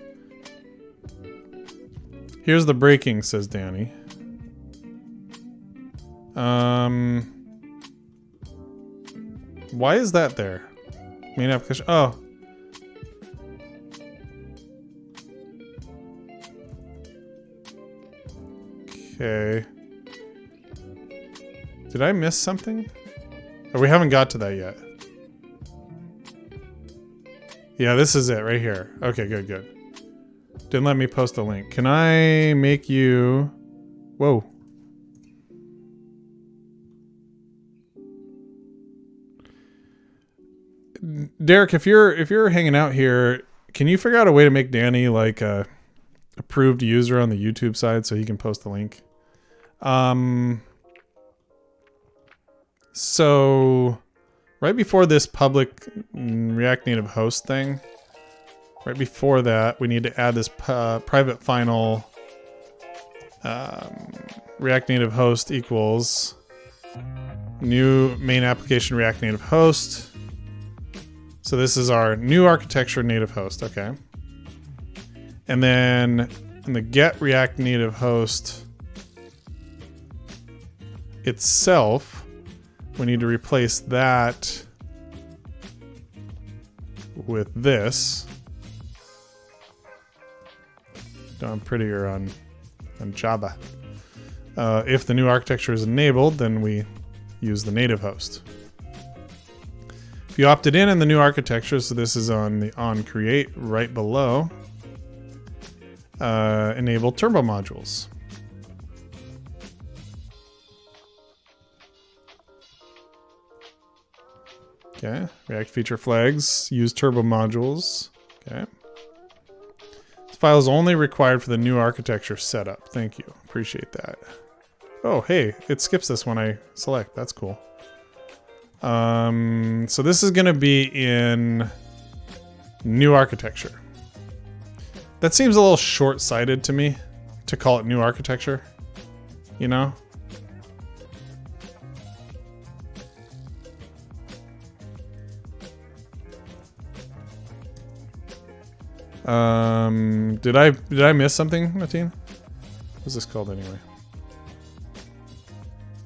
Speaker 1: Here's the breaking, says Danny. Why is that there? Main application, oh. Okay. Did I miss something? Oh, we haven't got to that yet. Yeah, this is it right here. Okay, good, good. Didn't let me post a link. Can I make you... Whoa. Derek, if you're hanging out here, can you figure out a way to make Danny like a approved user on the YouTube side so he can post the link? So right before this public React Native host thing, right before that, we need to add this private final React Native host equals new main application React Native host. So this is our new architecture native host, okay. And then in the get React Native host itself, we need to replace that with this. Done prettier on Java. If the new architecture is enabled, then we use the native host. If you opted in the new architecture, so this is on the onCreate right below, enable turbo modules. Okay, React feature flags, use turbo modules. Okay. This file is only required for the new architecture setup. Thank you, appreciate that. Oh, hey, it skips this when I select, that's cool. So this is going to be in new architecture. That seems a little short-sighted to me to call it new architecture, you know? Did I miss something, Mateen? What's this called anyway?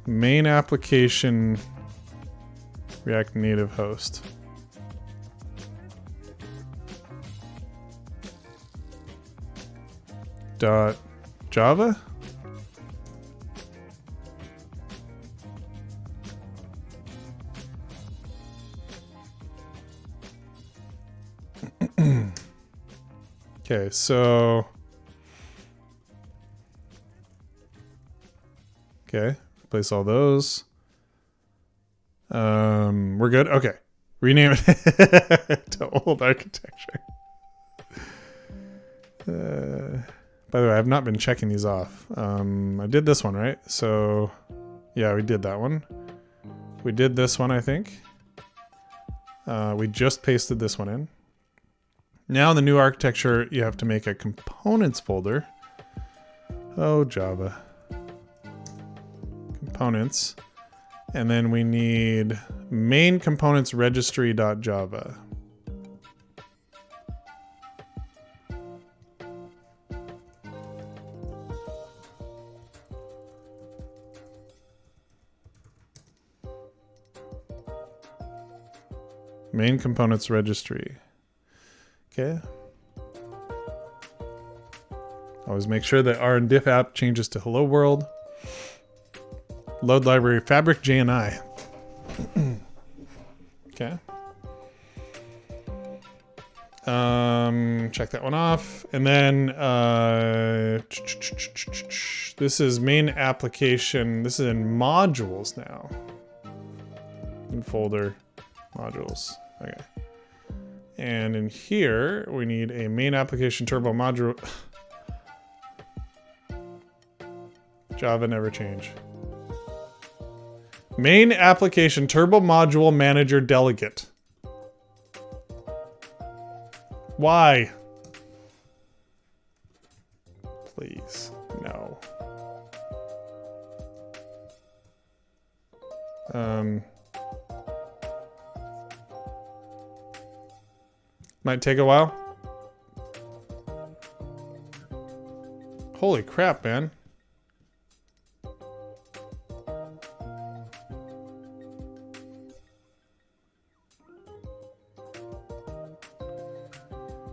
Speaker 1: Main application React Native host. .java? Okay, so okay, replace all those. We're good. Okay, rename it to old architecture. By the way, I've not been checking these off. I did this one, right? So yeah, we did that one. We did this one, I think. We just pasted this one in. Now in the new architecture, you have to make a components folder. Oh, Java. Components. And then we need main components registry.java. Main components registry. Okay. Always make sure that our diff app changes to hello world. Load library fabric JNI. Okay. Check that one off. And then this is main application. This is in modules now. In folder modules. Okay. And in here, we need a main application turbo module. Java never change. Main application turbo module manager delegate. Why? Please, no. Might take a while. Holy crap, man.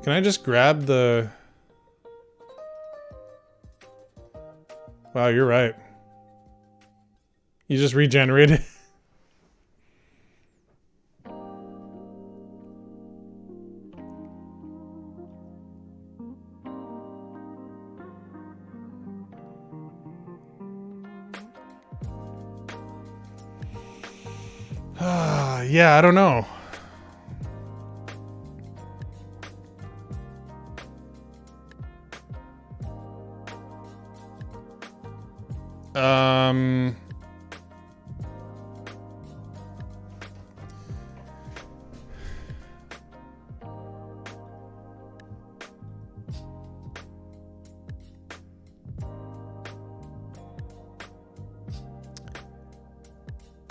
Speaker 1: Can I just grab the... Wow, you're right. You just regenerated. Yeah, I don't know.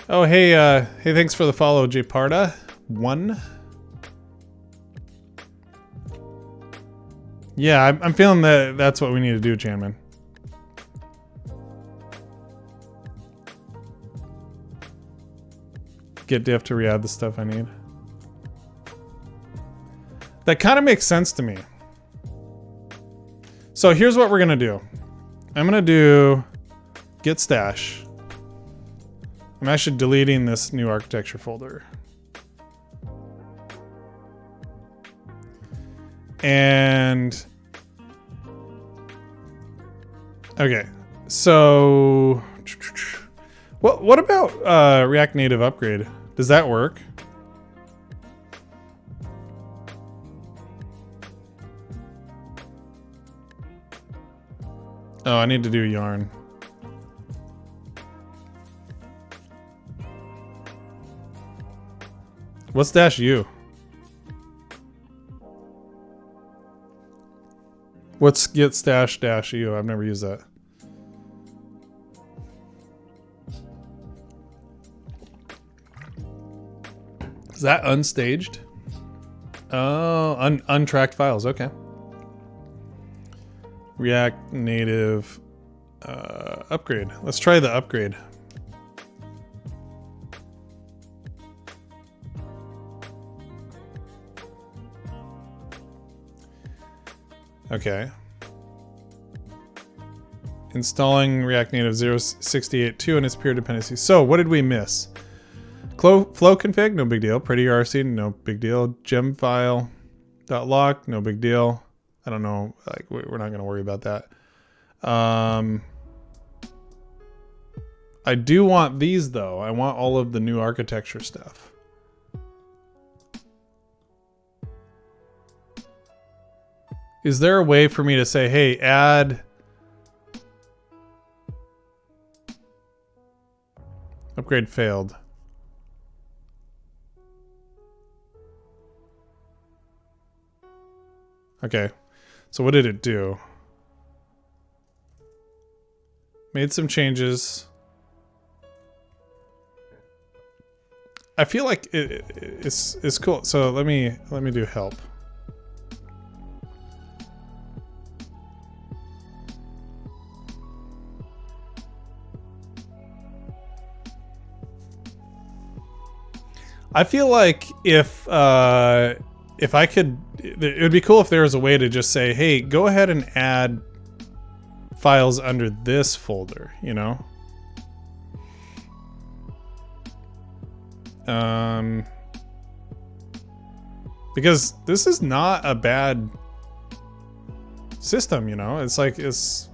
Speaker 1: Oh, hey, hey, thanks for the follow, Jparda1. Yeah, I'm feeling that that's what we need to do, Jamon. Get diff to re-add the stuff I need. That kind of makes sense to me. So here's what we're gonna do. I'm gonna do git stash. I'm actually deleting this new architecture folder. And okay, so what about React Native upgrade? Does that work? Oh, I need to do yarn. What's dash U? What's git stash dash U? I've never used that. Is that unstaged? Oh, untracked files. Okay. React Native upgrade. Let's try the upgrade. Okay. Installing React Native 0.68.2 and its peer dependencies. So what did we miss? Flow config, no big deal. Pretty RC, no big deal. Gem file .lock, no big deal. I don't know. Like we're not going to worry about that. I do want these though. I want all of the new architecture stuff. Is there a way for me to say, hey, add upgrade failed? Okay, so what did it do? Made some changes. I feel like it's cool. So let me do help. I feel like if I could, it would be cool if there was a way to just say, hey, go ahead and add files under this folder, you know? Because this is not a bad system, you know? It's like, there's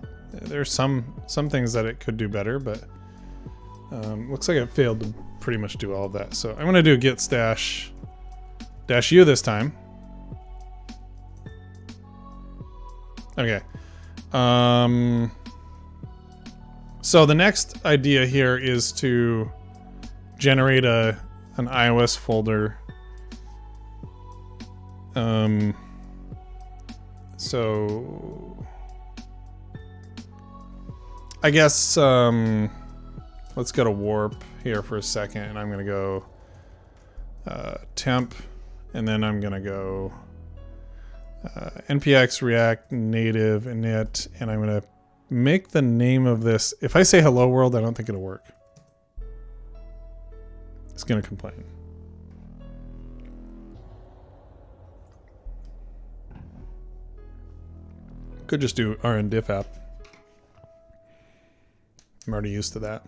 Speaker 1: some things that it could do better, but looks like it failed to pretty much do all of that. So I'm gonna do git stash -u this time. Okay. So the next idea here is to generate an iOS folder. So I guess let's go to warp here for a second, and I'm gonna go temp, and then I'm gonna go npx react native init, and I'm gonna make the name of this. If I say hello world, I don't think it'll work. It's gonna complain. Could just do rn-diff app. I'm already used to that.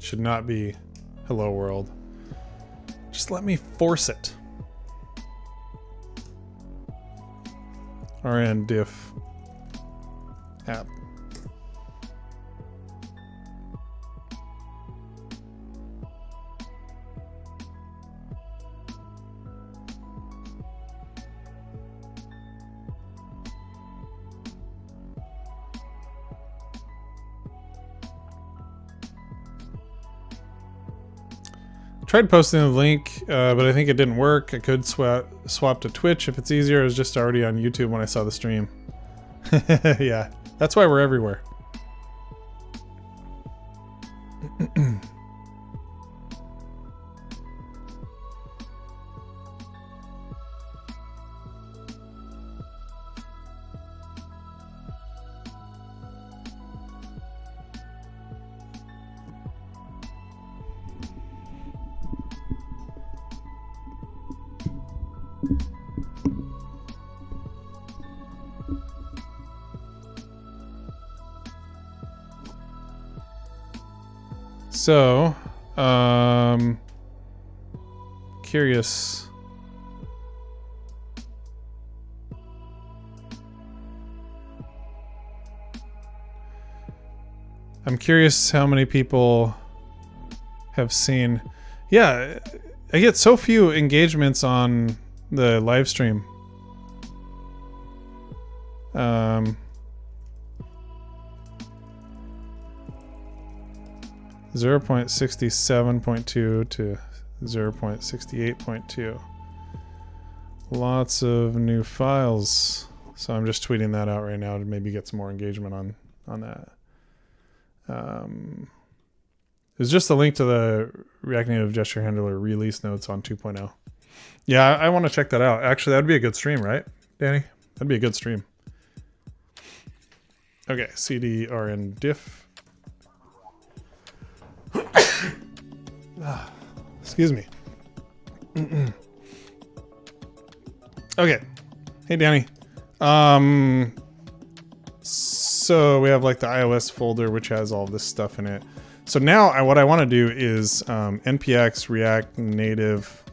Speaker 1: Should not be hello world. Just let me force it. rn-diff app. Tried posting the link, but I think it didn't work. I could swap to Twitch if it's easier. It was just already on YouTube when I saw the stream. Yeah, that's why we're everywhere. So, curious. I'm curious how many people have seen. Yeah, I get so few engagements on the live stream. 0.67.2 to 0.68.2. Lots of new files. So I'm just tweeting that out right now to maybe get some more engagement on that. There's just a link to the React Native Gesture Handler release notes on 2.0. Yeah, I want to check that out. Actually, that'd be a good stream, right, Danny? That'd be a good stream. Okay, cd rn-diff. Excuse me. Okay. Hey, Danny. So we have like the iOS folder, which has all this stuff in it. So now what I want to do is npx react native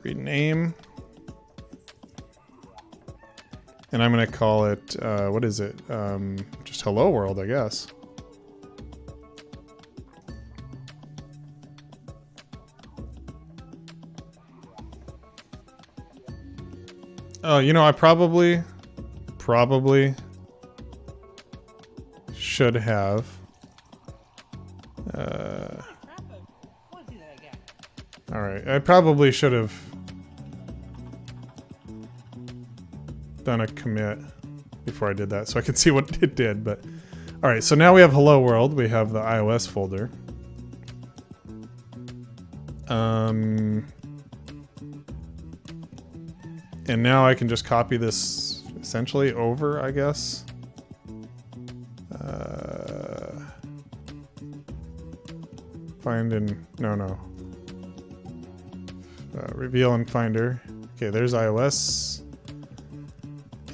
Speaker 1: rename. And I'm going to call it, what is it? Just hello world, I guess. Oh, you know, I probably should have. All right, I probably should have done a commit before I did that, so I could see what it did. But all right, so now we have hello world. We have the iOS folder. And now I can just copy this essentially over, I guess. Find in, no. Reveal in Finder. Okay, there's iOS.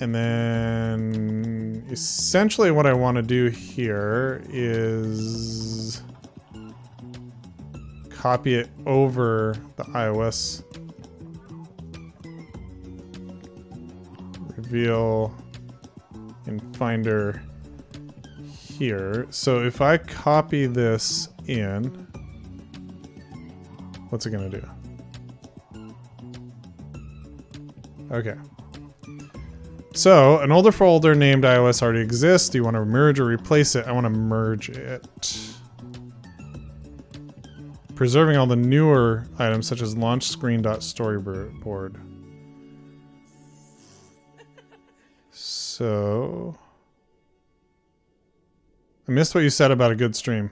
Speaker 1: And then essentially what I want to do here is copy it over the iOS. Reveal in Finder here. So if I copy this in, what's it gonna do? Okay. So an older folder named iOS already exists. Do you want to merge or replace it? I want to merge it. Preserving all the newer items such as launch screen.storyboard. So I missed what you said about a good stream.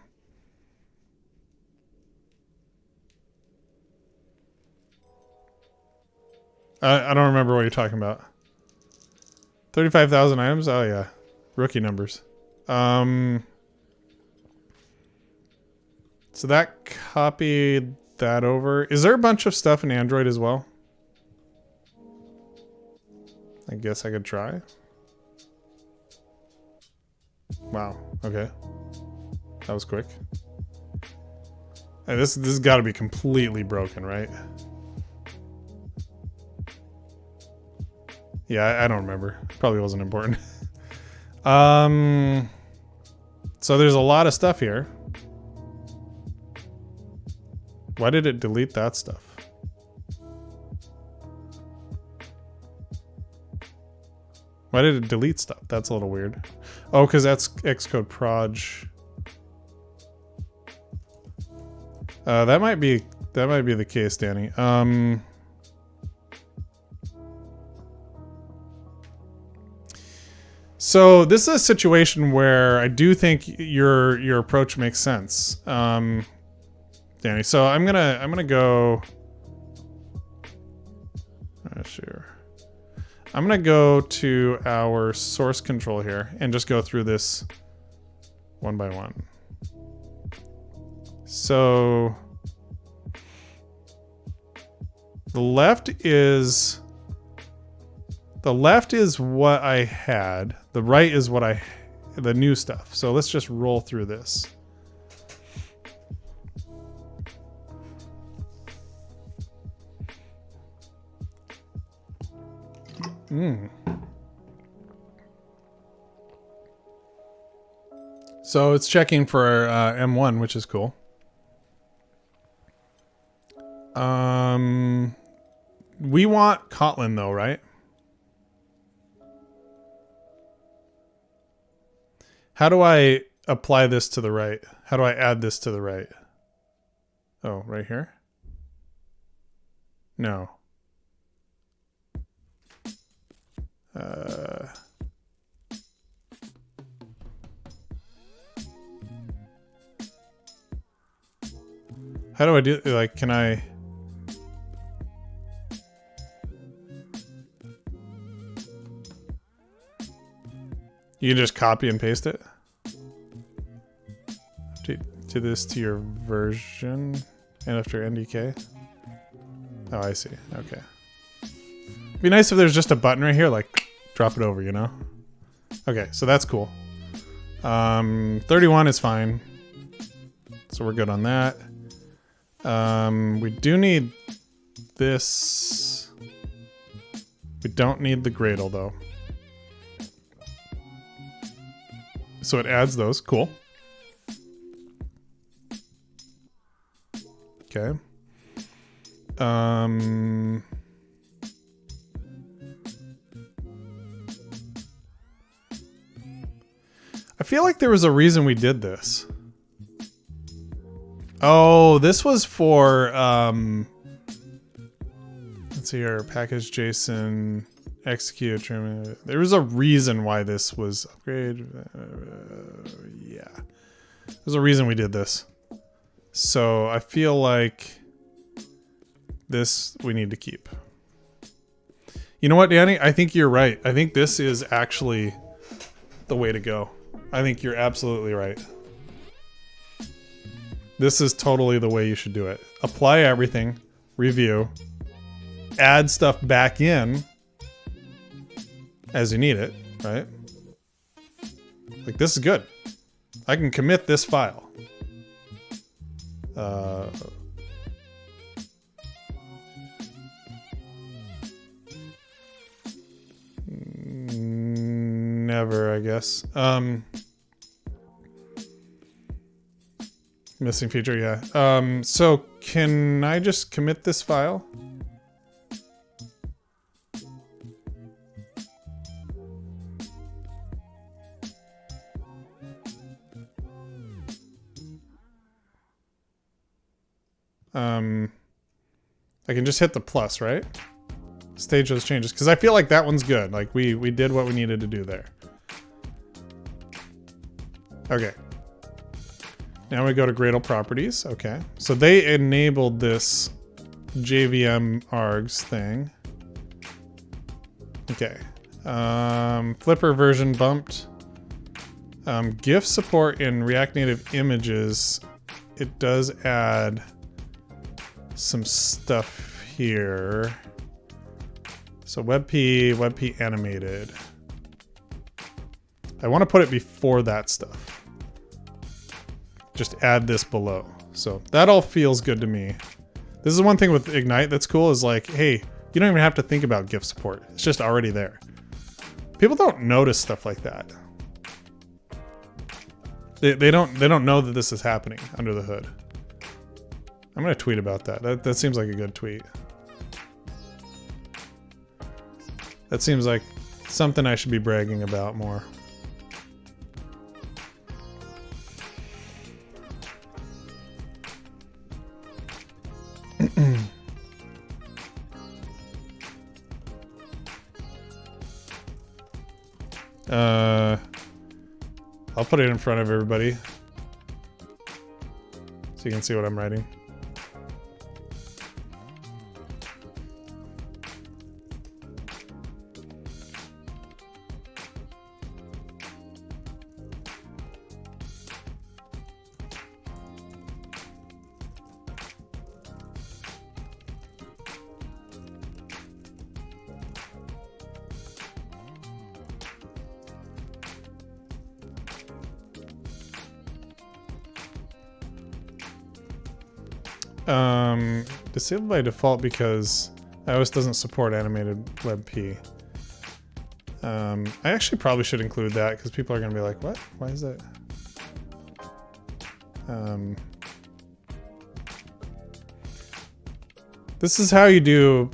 Speaker 1: I don't remember what you're talking about. 35,000 items? Oh yeah. Rookie numbers. So that copied that over. Is there a bunch of stuff in Android as well? I guess I could try. Wow. Okay. That was quick. Hey, this has got to be completely broken, right? Yeah, I don't remember. Probably wasn't important. So there's a lot of stuff here. Why did it delete that stuff? Why did it delete stuff? That's a little weird. Oh, because that's Xcode Proj. That might be the case, Danny. So this is a situation where I do think your approach makes sense, Danny. So I'm gonna go. Sure. I'm gonna go to our source control here and just go through this one by one. So the left is what I had. The right is the new stuff. So let's just roll through this. So it's checking for M1, which is cool. We want Kotlin though, right? How do I apply this to the right? How do I add this to the right? Oh, right here? No. How do I do, like, can I... You can just copy and paste it? To this to your version and after NDK? Oh, I see. Okay. It'd be nice if there's just a button right here, like drop it over, you know? Okay, so that's cool. 31 is fine. So we're good on that. We do need this. We don't need the Gradle though. So it adds those. Cool. Okay. I feel like there was a reason we did this. Oh, this was for let's see here, package JSON execute. There was a reason why this was upgrade. Yeah, there's a reason we did this. So I feel like this we need to keep. You know what, Danny? I think you're right. I think this is actually the way to go. I think you're absolutely right. This is totally the way you should do it. Apply everything, review, add stuff back in as you need it, right? Like, this is good. I can commit this file. Never, I guess. Missing feature, yeah. So can I just commit this file? I can just hit the plus, right? Stage those changes, because I feel like that one's good. Like we did what we needed to do there. Okay. Now we go to Gradle properties. Okay. So they enabled this JVM args thing. Okay. Flipper version bumped. GIF support in React Native images. It does add some stuff here. So WebP animated. I want to put it before that stuff. Just add this below. So that all feels good to me. This is one thing with Ignite that's cool is like, hey, you don't even have to think about GIF support. It's just already there. People don't notice stuff like that. They don't know that this is happening under the hood. I'm gonna tweet about that. That seems like a good tweet. That seems like something I should be bragging about more. I'll put it in front of everybody so you can see what I'm writing. Disabled by default because iOS doesn't support animated WebP. I actually probably should include that because people are going to be like, what? Why is that? This is how you do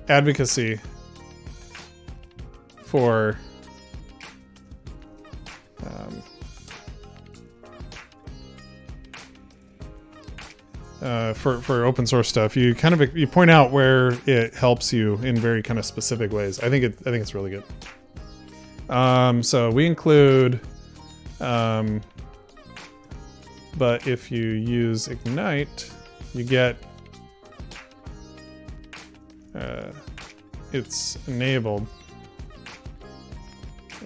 Speaker 1: advocacy for for open source stuff. You kind of you point out where it helps you in very kind of specific ways. I think it's really good. So we include, but if you use Ignite, you get it's enabled,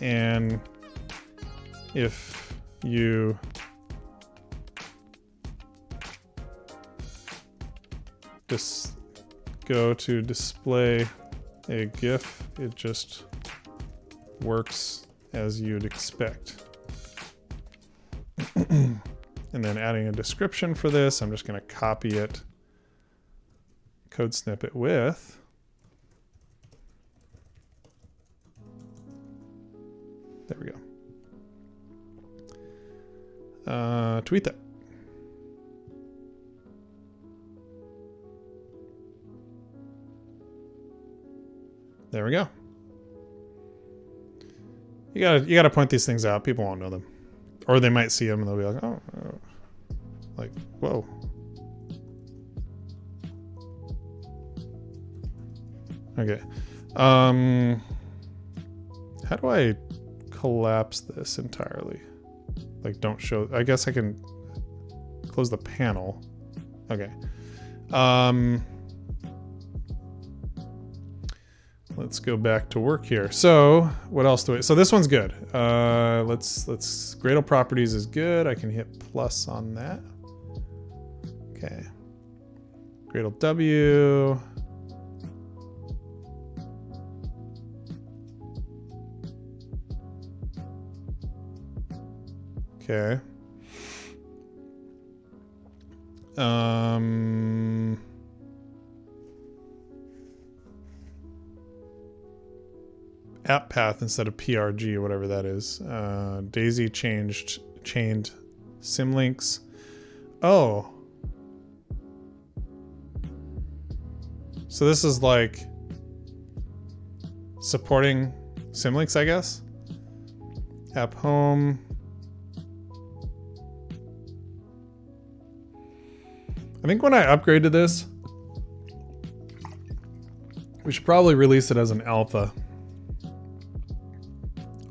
Speaker 1: and if you just go to display a GIF, it just works as you'd expect. And then adding a description for this, I'm just going to copy it, code snippet with there we go. Tweet that. There we go. You gotta point these things out. People won't know them, or they might see them and they'll be like, "Oh, like whoa." Okay. How do I collapse this entirely? Like, don't show. I guess I can close the panel. let's go back to work here. So what else do we, so this one's good. Let's Gradle properties is good. I can hit plus on that. Okay. Gradle W. Okay. App path instead of PRG, whatever that is. Daisy chained symlinks. Oh. So this is like supporting symlinks, I guess. App home. I think when I upgraded this, we should probably release it as an alpha.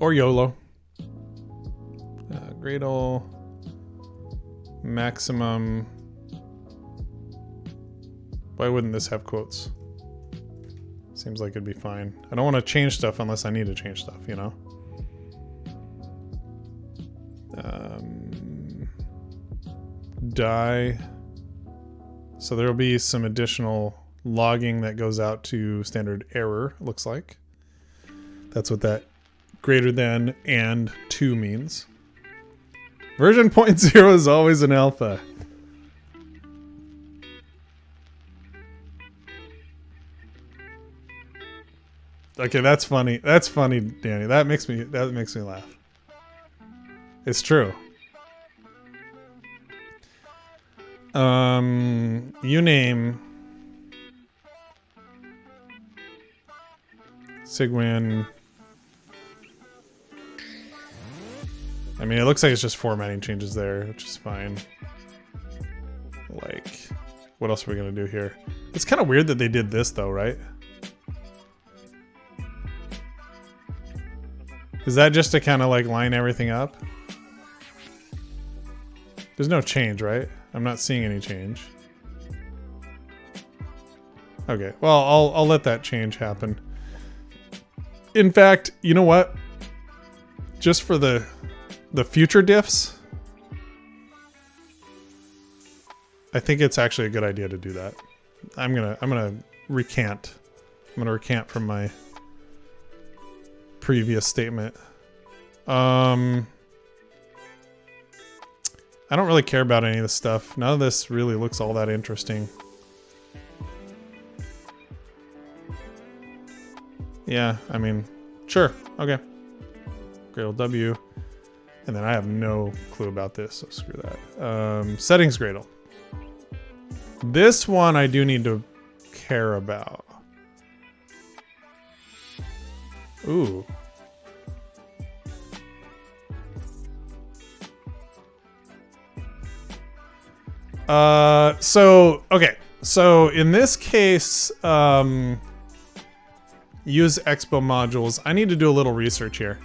Speaker 1: Or YOLO. Gradle. Maximum. Why wouldn't this have quotes? Seems like it'd be fine. I don't want to change stuff unless I need to change stuff, you know? Die. So there'll be some additional logging that goes out to standard error, looks like. That's what that greater than and 2 means. Version 0.0 is always an alpha. Okay, that's funny. That's funny, Danny. That makes me laugh. It's true. Uname Sigwin. I mean, it looks like it's just formatting changes there, which is fine. Like, what else are we gonna do here? It's kind of weird that they did this though, right? Is that just to kind of like line everything up? There's no change, right? I'm not seeing any change. Okay, well, I'll let that change happen. In fact, you know what? Just for the future diffs, I think it's actually a good idea to do that. I'm gonna recant. I'm gonna recant from my previous statement. I don't really care about any of this stuff. None of this really looks all that interesting. Yeah, I mean, sure, okay. Gradle W. And then I have no clue about this, so screw that. Settings Gradle. This one I do need to care about. Ooh. Okay. So in this case, use Expo modules. I need to do a little research here.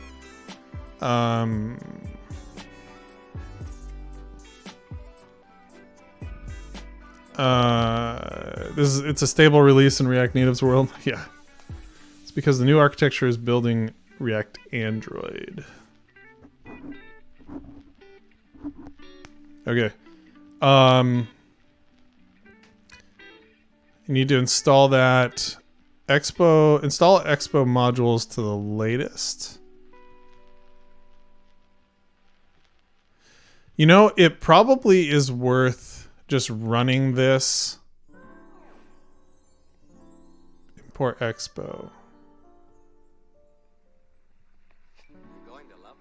Speaker 1: It's a stable release in React Native's world. Yeah. It's because the new architecture is building React Android. Okay. You need to install that install Expo modules to the latest. You know, it probably is worth just running this. Import Expo.
Speaker 2: You're going to love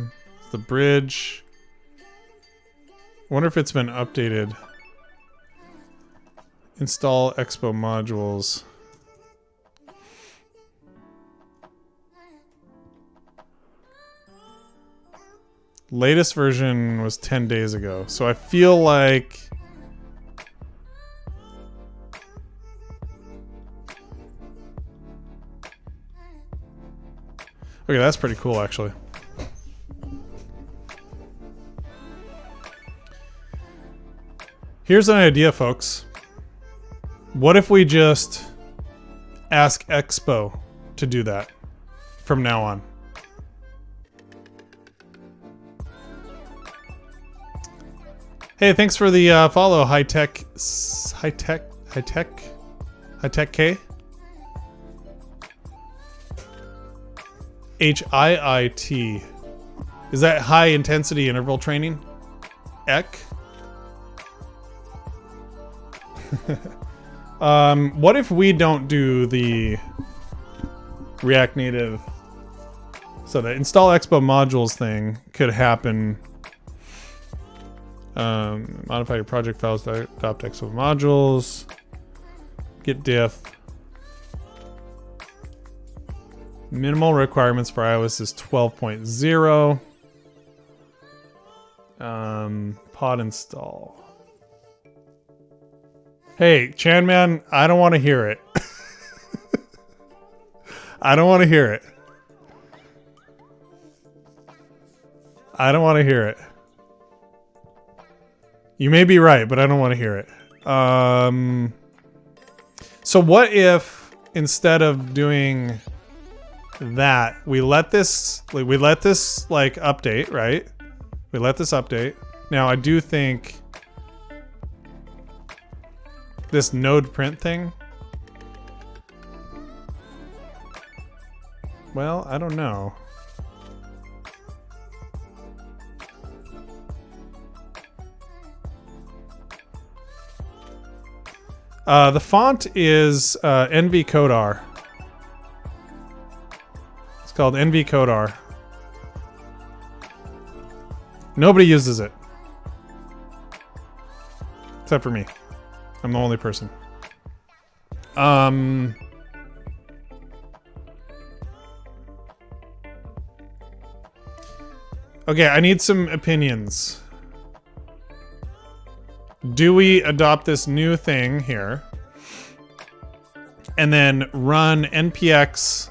Speaker 2: this.
Speaker 1: The bridge. I wonder if it's been updated. Install Expo modules. Latest version was 10 days ago, so I feel like okay, that's pretty cool actually. Here's an idea, folks. What if we just ask Expo to do that from now on. Hey, thanks for the follow, high tech K. HIIT. Is that high intensity interval training? Ek. What if we don't do the React Native? So the install Expo modules thing could happen. Modify your project files to adopt Expo modules. Git diff. Minimal requirements for iOS is 12.0. Pod install. Hey, Chanman, I don't want to hear it. I don't want to hear it. I don't want to hear it. You may be right, but I don't want to hear it. So what if instead of doing that, we let this like update, right? We let this update. Now I do think this node print thing. Well, I don't know. The font is NV Codar. It's called NV Codar. Nobody uses it. Except for me. I'm the only person. Okay, I need some opinions. Do we adopt this new thing here and then run npx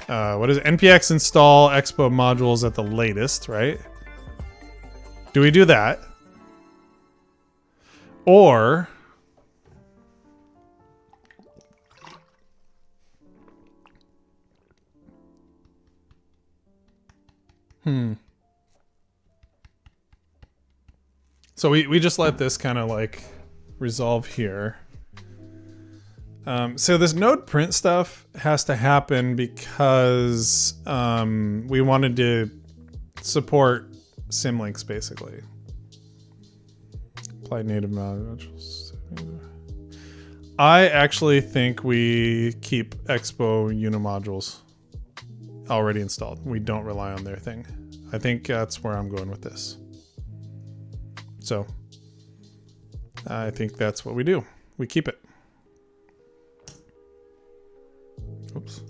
Speaker 1: what is it? Npx install Expo modules at the latest, right? Do we do that? Or so we just let this kind of like resolve here. So this node print stuff has to happen because we wanted to support symlinks basically. Apply native modules. I actually think we keep Expo unimodules already installed. We don't rely on their thing. I think that's where I'm going with this. So I think that's what we do. We keep it. Oops.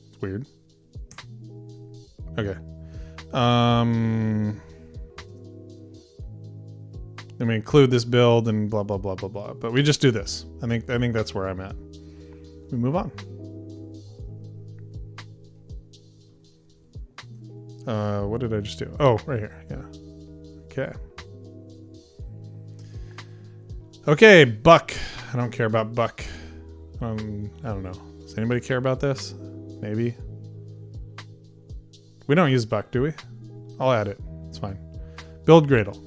Speaker 1: It's weird. Okay. Then we include this build and blah blah blah blah blah. But we just do this. I think that's where I'm at. We move on. What did I just do? Oh, right here. Yeah. Okay. Okay, Buck. I don't care about Buck. I don't know. Does anybody care about this? Maybe. We don't use Buck, do we? I'll add it. It's fine. Build Gradle.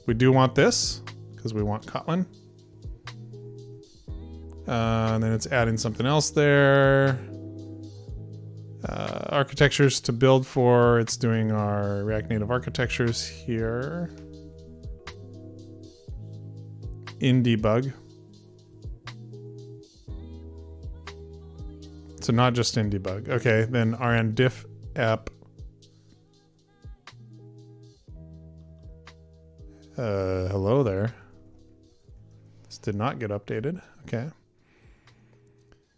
Speaker 1: We do want this because we want Kotlin. And then it's adding something else there. Architectures to build for. It's doing our React Native architectures here. In debug. So not just in debug. Okay, then rn diff app. Hello there. This did not get updated. Okay.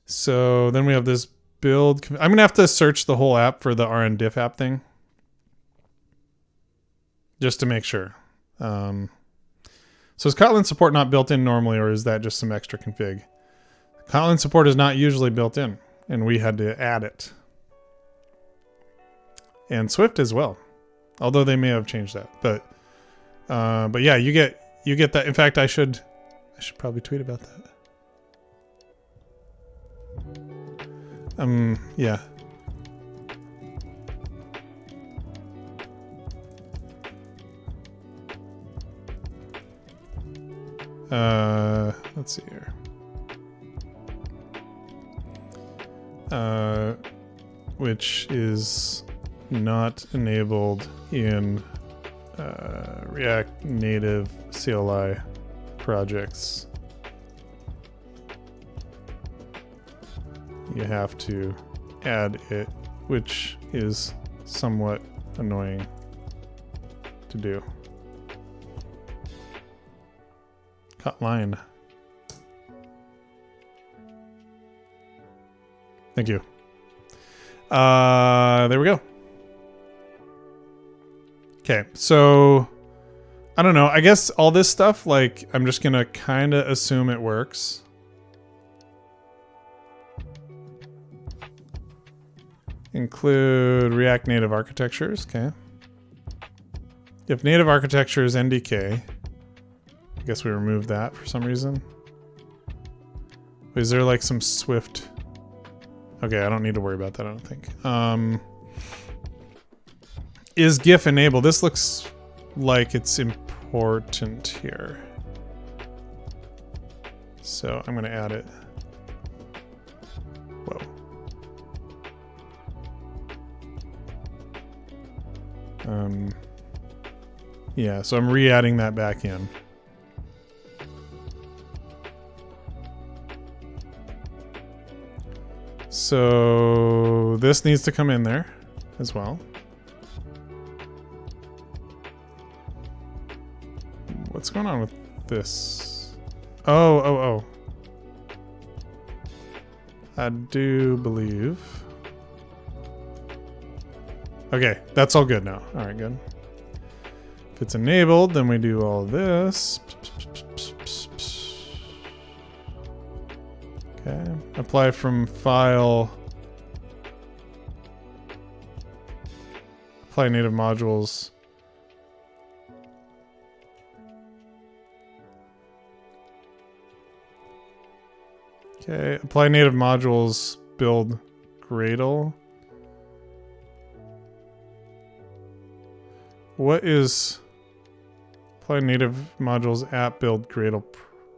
Speaker 1: So then we have this build. I'm going to have to search the whole app for the rn diff app thing. Just to make sure. So is Kotlin support not built in normally, or is that just some extra config? Kotlin support is not usually built in, and we had to add it. And Swift as well, although they may have changed that. But yeah, you you get that. In fact, I should probably tweet about that. Yeah. Let's see here. Which is not enabled in React Native CLI projects. You have to add it, which is somewhat annoying to do. Cut line. Thank you. There we go. Okay, so I don't know. I guess all this stuff, like, I'm just gonna kind of assume it works. Include React Native architectures. Okay. If native architecture is NDK, I guess we removed that for some reason. Is there like some Swift? Okay, I don't need to worry about that, I don't think. Is GIF enabled? This looks like it's important here. So I'm going to add it. Whoa. Yeah, so I'm re-adding that back in. So this needs to come in there as well. What's going on with this? Oh. I do believe. Okay, that's all good now. All right, good. If it's enabled, then we do all this. Okay, apply from file. Apply native modules. Okay, apply native modules, build Gradle. What is apply native modules app build Gradle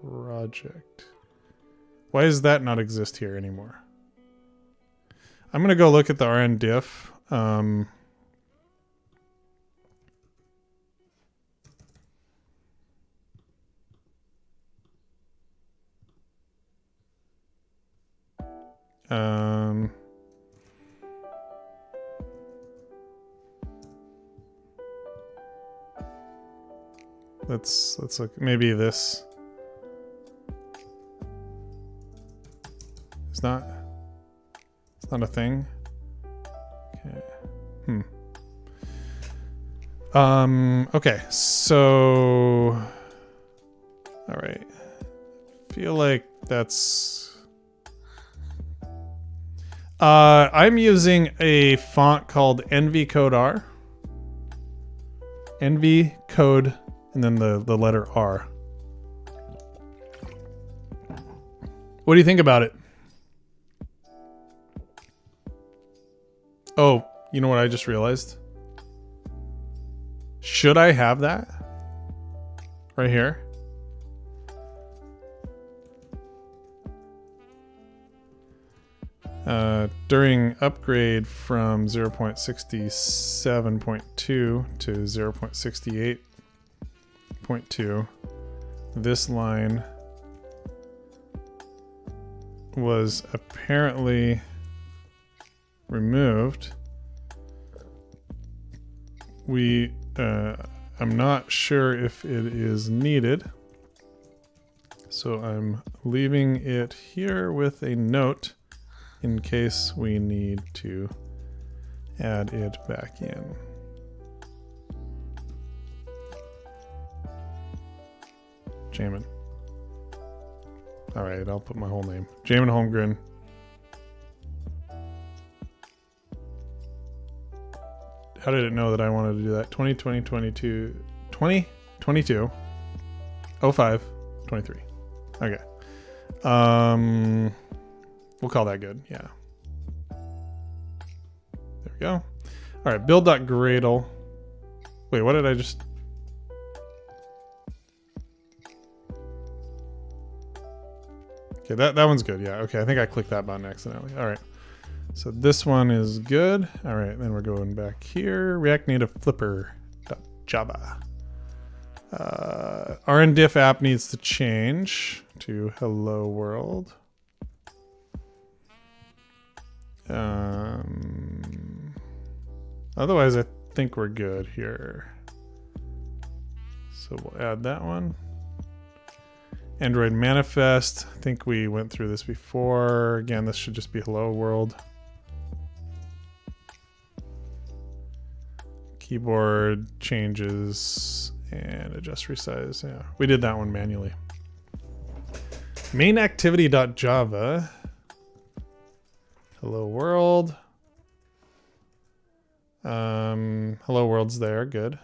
Speaker 1: project? Why does that not exist here anymore? I'm going to go look at the RN diff. Let's look. Maybe this. It's not a thing. Okay. Okay. So, all right. Feel like that's. I'm using a font called NV Code R. NV Code, and then the letter R. What do you think about it? Oh, you know what I just realized? Should I have that? Right here? During upgrade from 0.67.2 to 0.68.2, this line was apparently removed. I'm not sure if it is needed, so I'm leaving it here with a note in case we need to add it back in. Jamon. All right, I'll put my whole name. Jamon Holmgren. How did it know that I wanted to do that? 2022. 05 23. Okay. We'll call that good. Yeah. There we go. All right. Build.gradle. Wait, what did I just... Okay, that one's good. Yeah. Okay. I think I clicked that button accidentally. All right. So this one is good. All right. Then we're going back here. React Native Flipper.java. RNDiff app needs to change to hello world. Otherwise, I think we're good here. So we'll add that one. Android manifest. I think we went through this before. Again, this should just be hello world. Keyboard changes and adjust resize. Yeah, we did that one manually. Main activity.java. Hello world. Hello world's there. Good.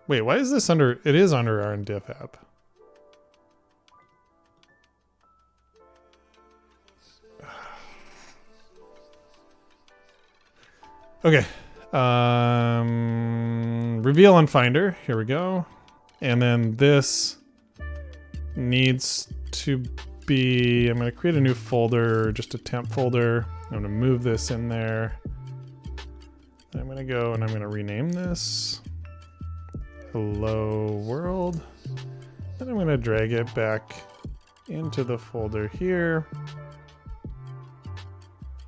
Speaker 1: Wait, why is this under? It is under RNDiff app. Okay. Reveal on Finder. Here we go. And then this needs to be, I'm going to create a new folder, just a temp folder. I'm going to move this in there. I'm going to go and I'm going to rename this hello world. And I'm going to drag it back into the folder here.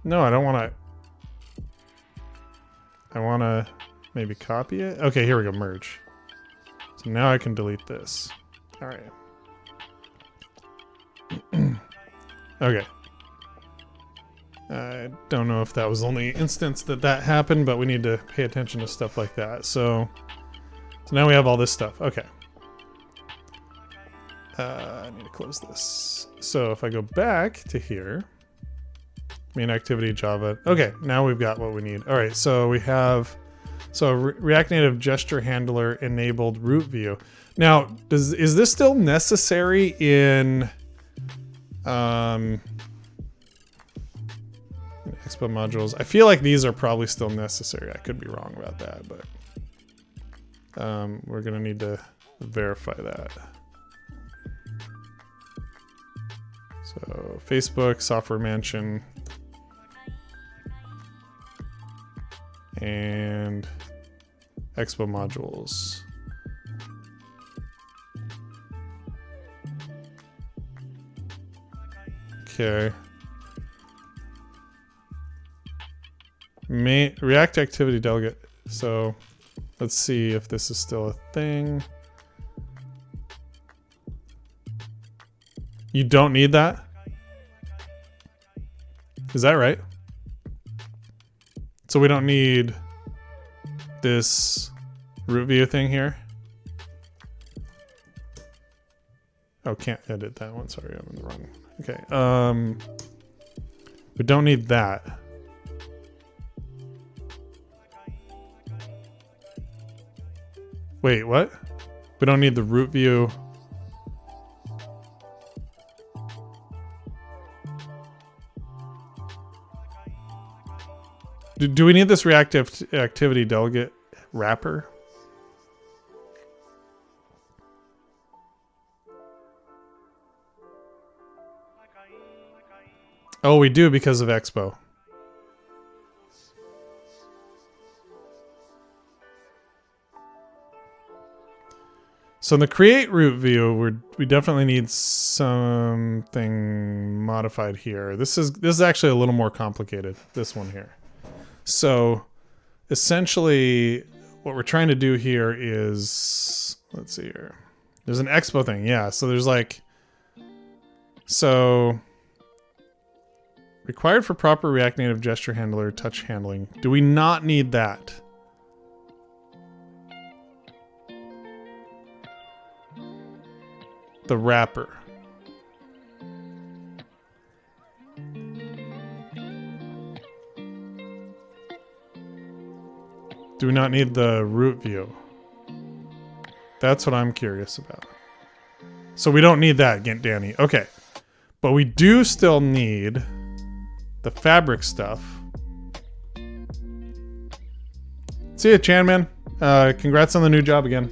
Speaker 1: No, I don't want to. I want to maybe copy it. Okay, here we go, merge. So now I can delete this. All right. Okay. I don't know if that was the only instance that happened, but we need to pay attention to stuff like that. So now we have all this stuff. Okay. I need to close this. So if I go back to here, main activity Java. Okay, now we've got what we need. All right, so we have React Native gesture handler enabled root view. Now, is this still necessary in Expo modules? I feel like these are probably still necessary. I could be wrong about that, but we're gonna need to verify that. So Facebook, Software Mansion, and Expo modules. Okay. React activity delegate. So let's see if this is still a thing. You don't need that? Is that right? So we don't need this root view thing here? Oh, can't edit that one. Sorry, I'm in the wrong one. Okay. We don't need that. Wait, what? We don't need the root view. Do we need this reactive activity delegate wrapper? Oh, we do because of Expo. So in the create root view, we definitely need something modified here. This is actually a little more complicated, this one here. So essentially what we're trying to do here is, let's see here. There's an Expo thing. Yeah. So there's like, so required for proper React Native gesture handler touch handling. Do we not need that? The wrapper. Do we not need the root view? That's what I'm curious about. So we don't need that, Danny. Okay. But we do still need the fabric stuff. See ya, Chanman. Congrats on the new job again.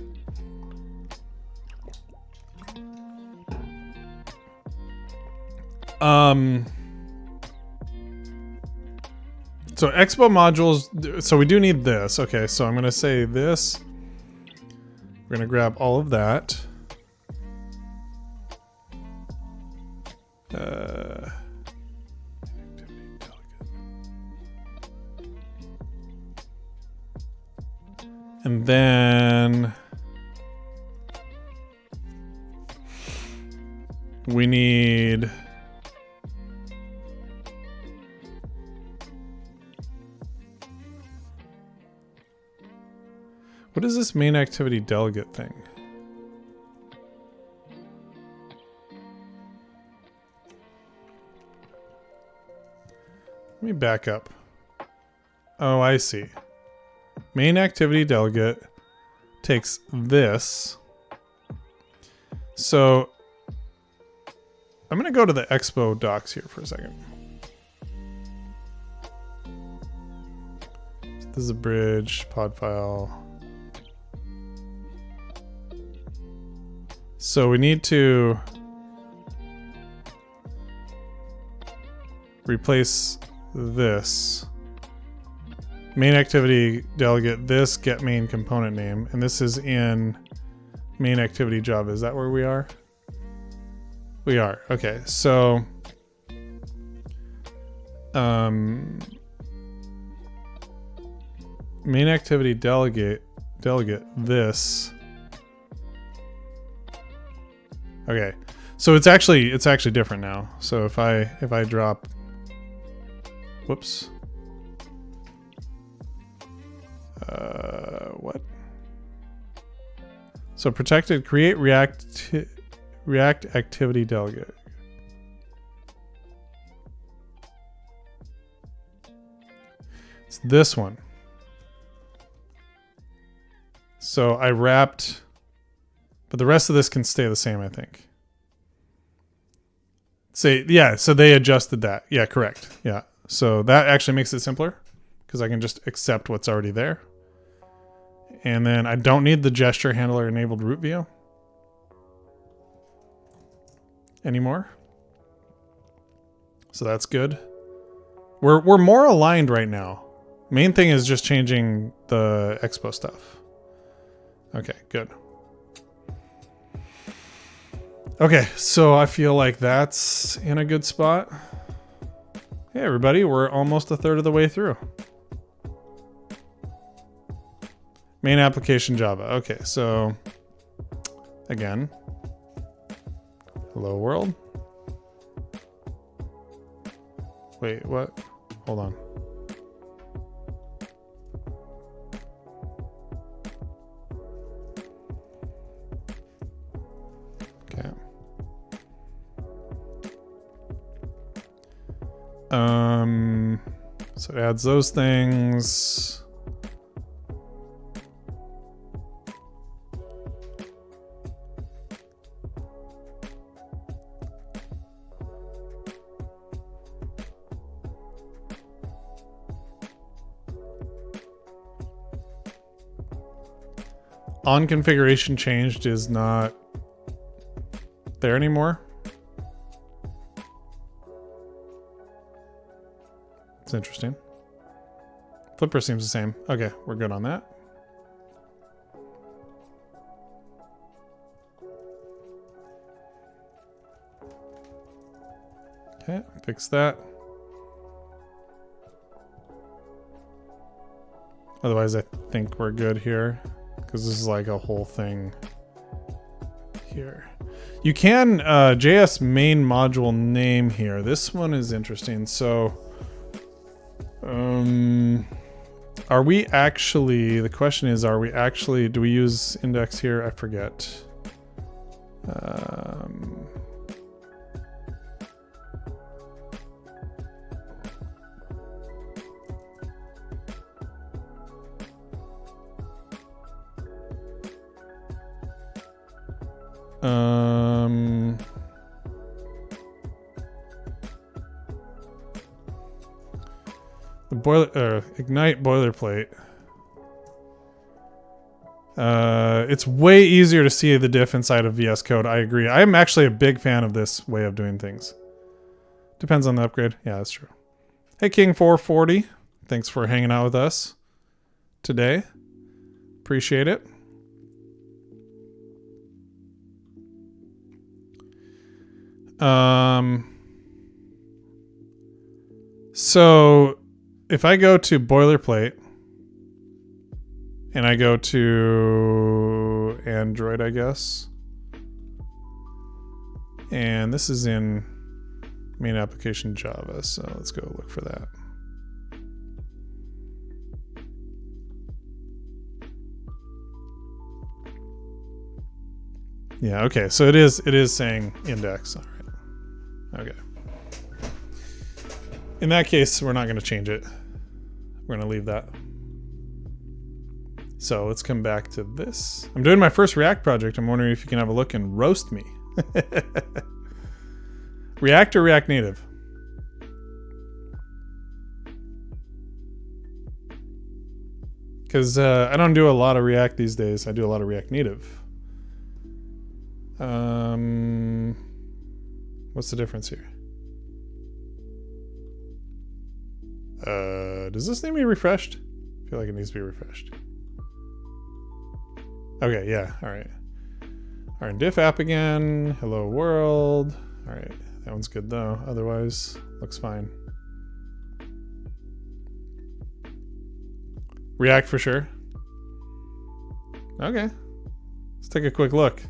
Speaker 1: So Expo modules, so we do need this. Okay, so I'm gonna say this. We're gonna grab all of that. And then we need what is this main activity delegate thing? Let me back up. Oh, I see. Main activity delegate takes this. So I'm going to go to the Expo docs here for a second. This is a bridge, pod file. So we need to replace this. Main activity delegate, this get main component name, and this is in main activity Java. Is that where we are? We are. Okay, so main activity delegate this. Okay, so it's actually different now. So if I drop, whoops. What? So protected create React activity delegate. It's this one. So I wrapped, but the rest of this can stay the same, I think. Say, yeah, so they adjusted that. Yeah, correct. Yeah. So that actually makes it simpler because I can just accept what's already there. And then I don't need the gesture handler enabled root view anymore. So that's good. We're more aligned right now. Main thing is just changing the Expo stuff. Okay, good. Okay, so I feel like that's in a good spot. Hey everybody, we're almost a third of the way through. Main application Java. Okay, so again, hello world. Wait, what? Hold on. Okay. So it adds those things. On configuration changed is not there anymore. It's interesting. Flipper seems the same. Okay, we're good on that. Okay, fix that. Otherwise, I think we're good here because this is like a whole thing here. You can JS main module name here. This one is interesting. So, are we actually, the question is, are we actually, do we use index here? I forget. The ignite boilerplate. It's way easier to see the diff inside of VS Code. I agree. I'm actually a big fan of this way of doing things. Depends on the upgrade. Yeah, that's true. Hey, King440. Thanks for hanging out with us today. Appreciate it. So if I go to boilerplate and I go to Android, I guess, and this is in main application Java, so let's go look for that. Yeah, okay, so it is saying index. All right. Okay. In that case, we're not going to change it. We're going to leave that. So let's come back to this. I'm doing my first React project. I'm wondering if you can have a look and roast me. React or React Native? Because I don't do a lot of React these days. I do a lot of React Native. What's the difference here? Does this need to be refreshed? I feel like it needs to be refreshed. Okay, yeah, all right. Our diff app again. Hello world. All right, that one's good though. Otherwise, looks fine. React for sure. Okay, let's take a quick look.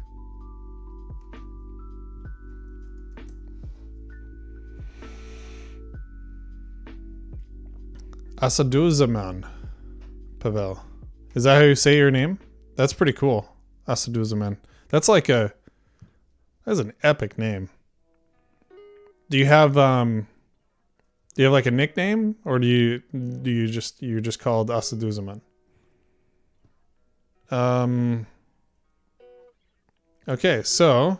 Speaker 1: Asaduzaman Pavel. Is that how you say your name? That's pretty cool. Asaduzaman. That's like that's an epic name. Do you have like a nickname, or you're just called Asaduzaman? Okay, so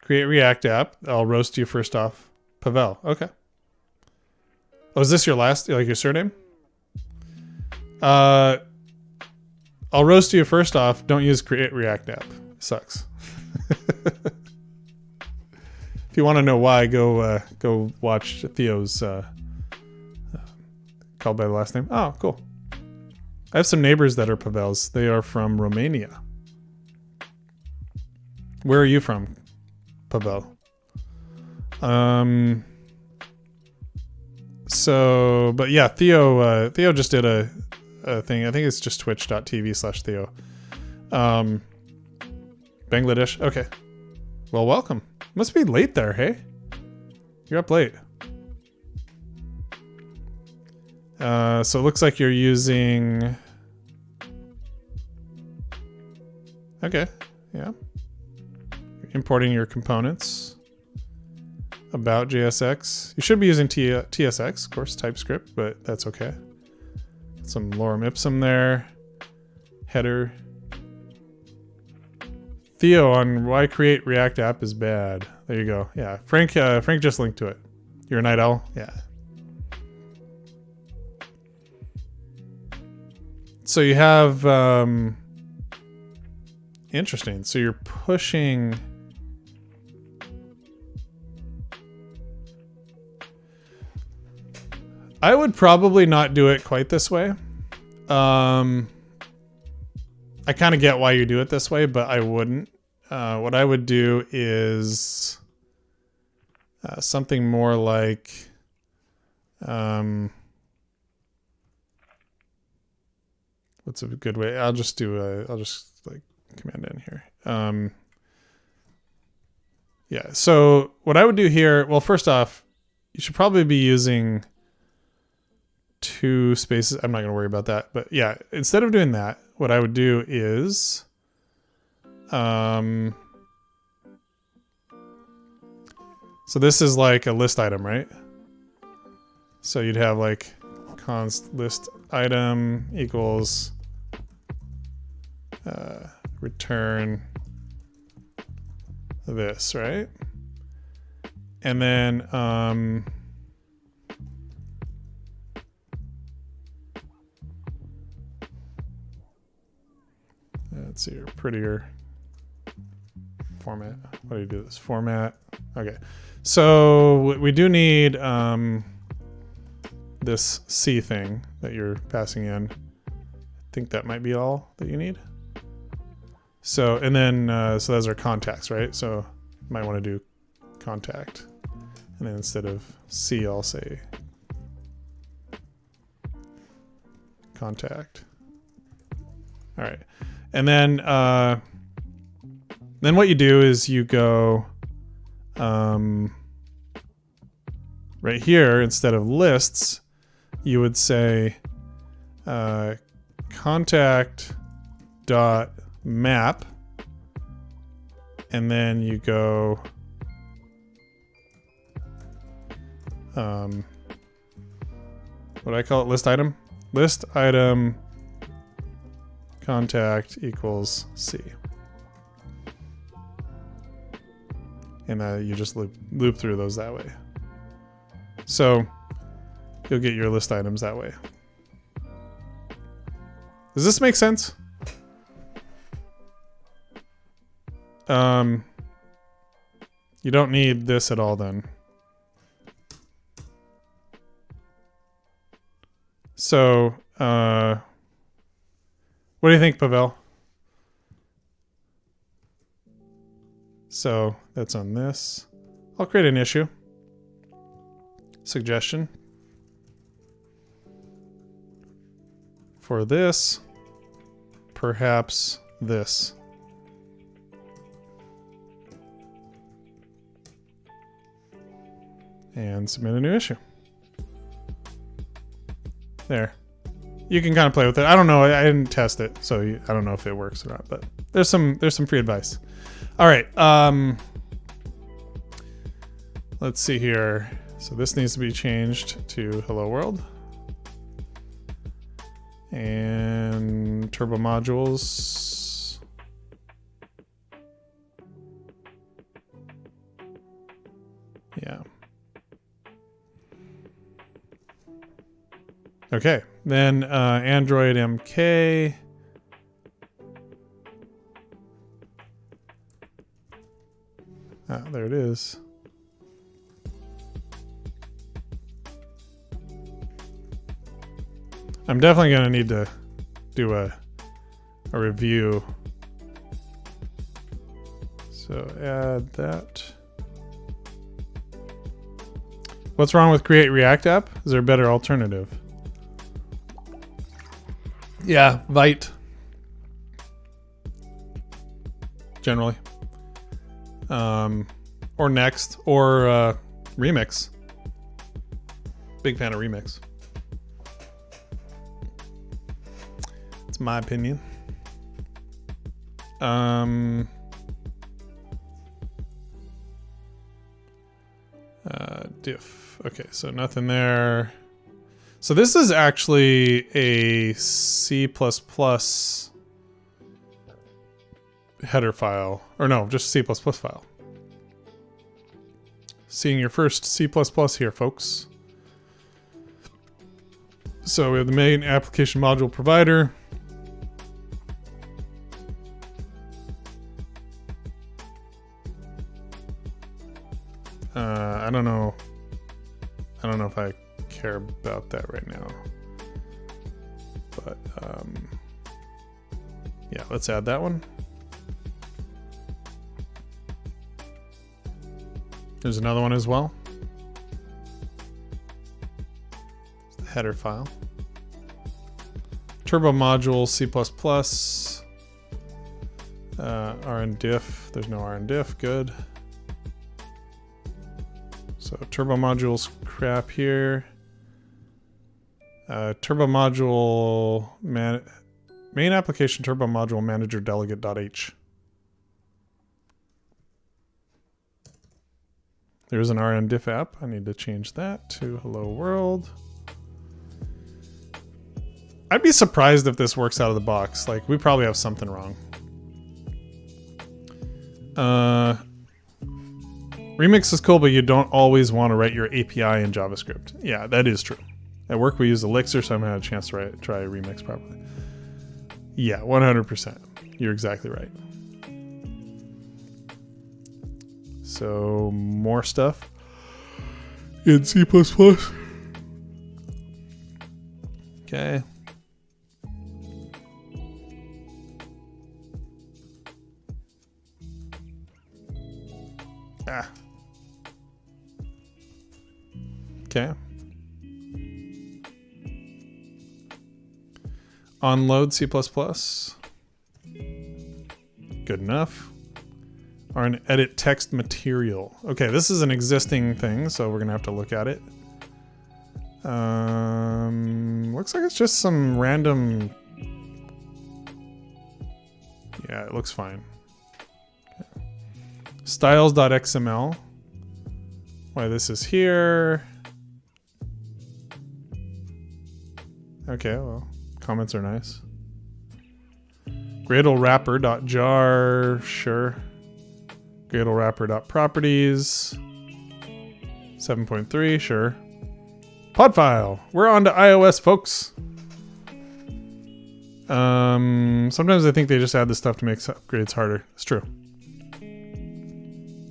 Speaker 1: create React app. I'll roast you first off. Pavel. Okay. Oh, is this your last, like your surname? I'll roast you first off. Don't use create React app. It sucks. If you want to know why, go watch Theo's called by the last name. Oh, cool. I have some neighbors that are Pavels. They are from Romania. Where are you from, Pavel? So, but yeah, Theo just did a thing. I think it's just twitch.tv/Theo. Bangladesh. Okay. Well, welcome. Must be late there, hey? You're up late. So it looks like you're using... Okay, yeah. You're importing your components. About JSX. You should be using TSX, of course, TypeScript, but that's okay. Some lorem ipsum there. Header. Theo on why create React app is bad. There you go. Yeah, Frank just linked to it. You're a night owl? Yeah. So you have interesting. So you're pushing... I would probably not do it quite this way. I kind of get why you do it this way, but I wouldn't. What I would do is something more like what's a good way? I'll just like command in here. Yeah. So what I would do here, well, first off, you should probably be using 2 spaces. I'm not going to worry about that, but yeah, instead of doing that, what I would do is, so this is like a list item, right? So you'd have like const list item equals, return this, right? And then let's see here, prettier format. What do you do this? Format. Okay. So we do need this C thing that you're passing in. I think that might be all that you need. So, and then, so those are contacts, right? So you might want to do contact. And then instead of C, I'll say contact. All right. And then what you do is you go right here, instead of lists, you would say contact dot map, and then you go what do I call it? List item? List item contact equals C. And you just loop through those that way. So you'll get your list items that way. Does this make sense? You don't need this at all then. So, what do you think, Pavel? So that's on this. I'll create an issue. Suggestion. For this, perhaps this. And submit a new issue. There. You can kind of play with it. I don't know. I didn't test it, so I don't know if it works or not. But there's some free advice. All right. Let's see here. So this needs to be changed to hello world. And turbo modules. Yeah. Okay. Then Android MK. Ah, there it is. I'm definitely going to need to do a review. So add that. What's wrong with Create React app? Is there a better alternative? Yeah, Vite. Generally. Or Next, or Remix. Big fan of Remix. It's my opinion. Diff. Okay, so nothing there. So this is actually a C++ header file. Or no, just C++ file. Seeing your first C++ here, folks. So we have the main application module provider. I don't know. I don't know if I care about that right now. But yeah, let's add that one. There's another one as well. The header file. Turbo module C++. RNDiff. There's no RNDiff. Good. So turbo modules crap here. Turbo module main application turbo module manager delegate.h. There's an RNDiff app. I need to change that to hello world. I'd be surprised if this works out of the box. Like, we probably have something wrong. Remix is cool, but you don't always want to write your API in JavaScript. Yeah, that is true. At work, we use Elixir, so I haven't had a chance to try Remix properly. Yeah, 100%. You're exactly right. So, more stuff in C++. Okay. Ah. Okay. Unload C++. Good enough. Or an edit text material. Okay, this is an existing thing, so we're gonna have to look at it. Looks like it's just some random. Yeah, it looks fine. Okay. Styles.xml. Why this is here. Okay, well, comments are nice. Gradle wrapper.jar, sure. Gradle wrapper.properties. 7.3, sure. Pod file. We're on to iOS, folks. Sometimes I think they just add this stuff to make upgrades harder. It's true.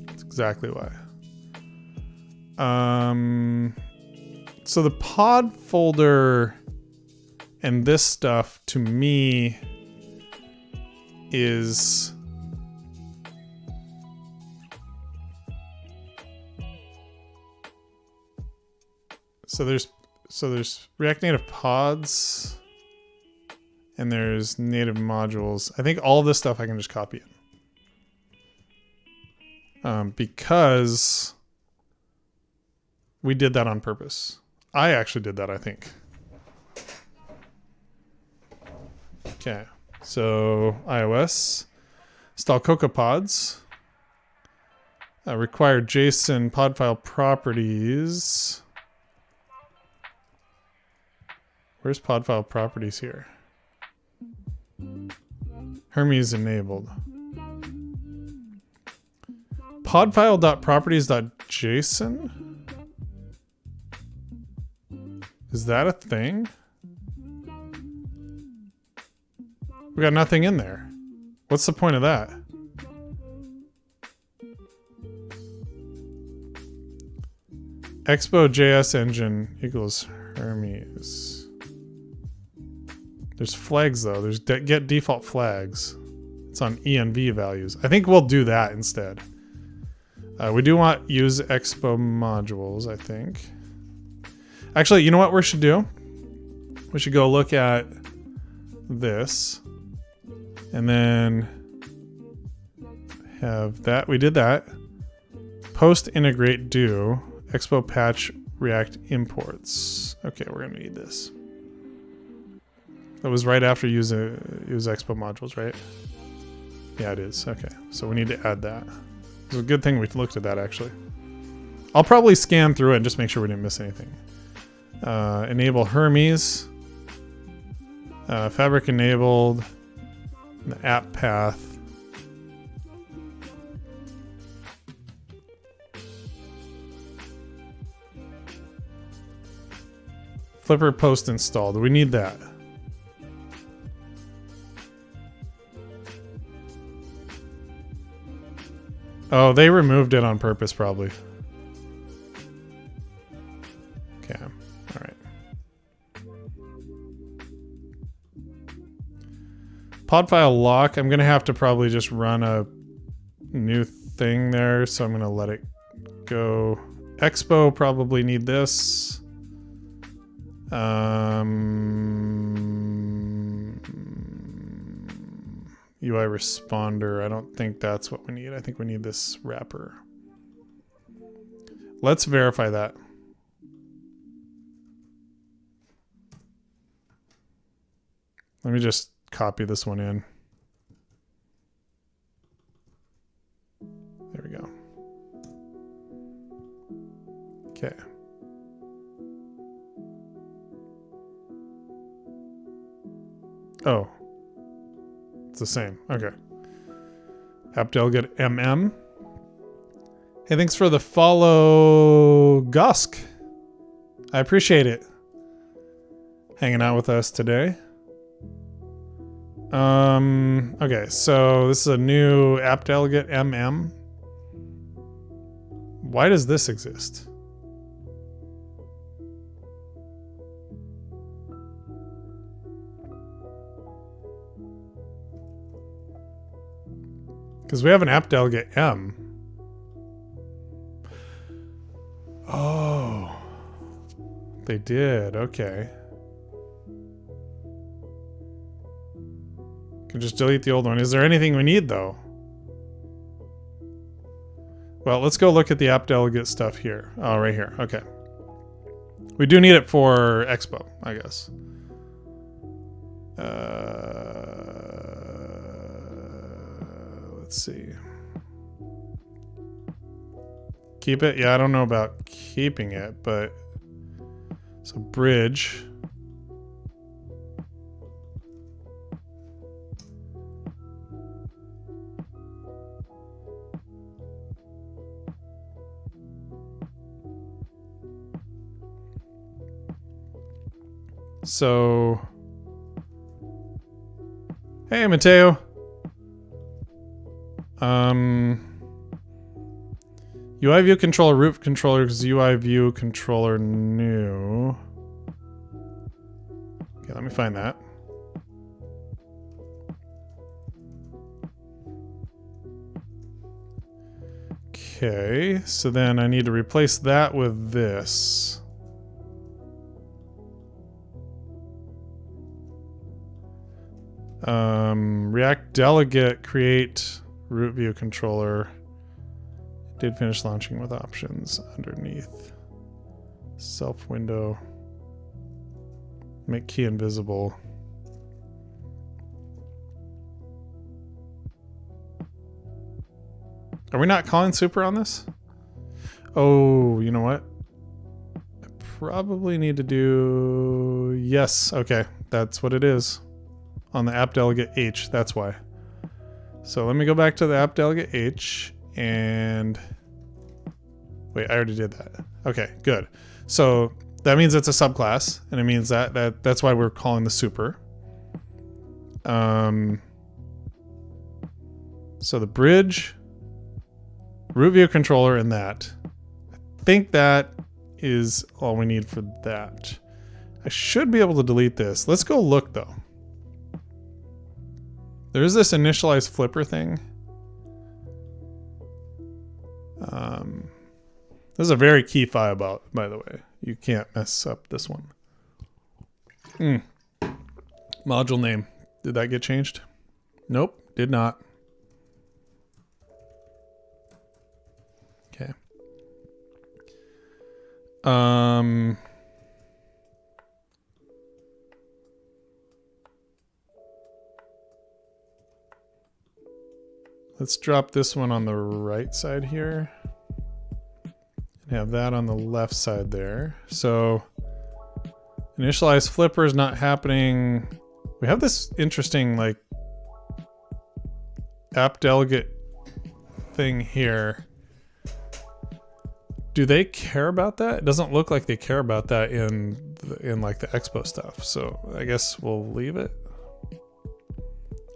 Speaker 1: That's exactly why. So the pod folder and this stuff to me is so there's React Native pods and there's native modules. I think all of this stuff I can just copy it. Because we did that on purpose. I actually did that, I think. Okay, so iOS, install CocoaPods, require JSON pod file properties. Where's pod file properties here? Hermes enabled. Podfile.properties.json? Is that a thing? We got nothing in there. What's the point of that? Expo.js engine equals Hermes. There's flags though. There's get default flags. It's on env values. I think we'll do that instead. We do want use expo modules, I think. Actually, you know what we should do? We should go look at this. And then have that. We did that. Post integrate do. Expo patch React imports. Okay, we're going to need this. That was right after use expo modules, right? Yeah, it is. Okay, so we need to add that. It's a good thing we looked at that, actually. I'll probably scan through it and just make sure we didn't miss anything. Enable Hermes. Fabric enabled. The app path. Flipper post installed. We need that. Oh, they removed it on purpose, probably. Okay, all right. Pod file lock. I'm gonna have to probably just run a new thing there, so I'm gonna let it go. Expo probably need this. UI responder. I don't think that's what we need. I think we need this wrapper. Let's verify that. Let me just copy this one in. There we go. Okay. Oh. It's the same. Okay. App delegate MM. Hey, thanks for the follow, Gusk. I appreciate it. Hanging out with us today. Okay, so this is a new app delegate MM. Why does this exist? Because we have an app delegate M. Oh. They did, okay. Can just delete the old one. Is there anything we need though? Well, let's go look at the app delegate stuff here. Oh, right here. Okay. We do need it for Expo, I guess. Let's see. Keep it? Yeah, I don't know about keeping it, but... So, bridge. So... Hey, Mateo. UI view controller, root controller, because UI view controller new. Okay, let me find that. Okay, so then I need to replace that with this. React delegate create root view controller. Did finish launching with options underneath. Self window. Make key invisible. Are we not calling super on this? Oh, you know what? I probably need to do... Yes, okay. That's what it is. On the app delegate H, that's why. So let me go back to the app delegate H and... Wait, I already did that. Okay, good. So that means it's a subclass, and it means that's why we're calling the super. So the bridge, root view controller, and that. I think that is all we need for that. I should be able to delete this. Let's go look though. There's this initialize flipper thing. This is a very key file by the way. You can't mess up this one. Module name. Did that get changed? Nope, did not. Okay. Let's drop this one on the right side here. And have that on the left side there. So initialize flipper is not happening. We have this interesting like app delegate thing here. Do they care about that? It doesn't look like they care about that in like the Expo stuff. So I guess we'll leave it.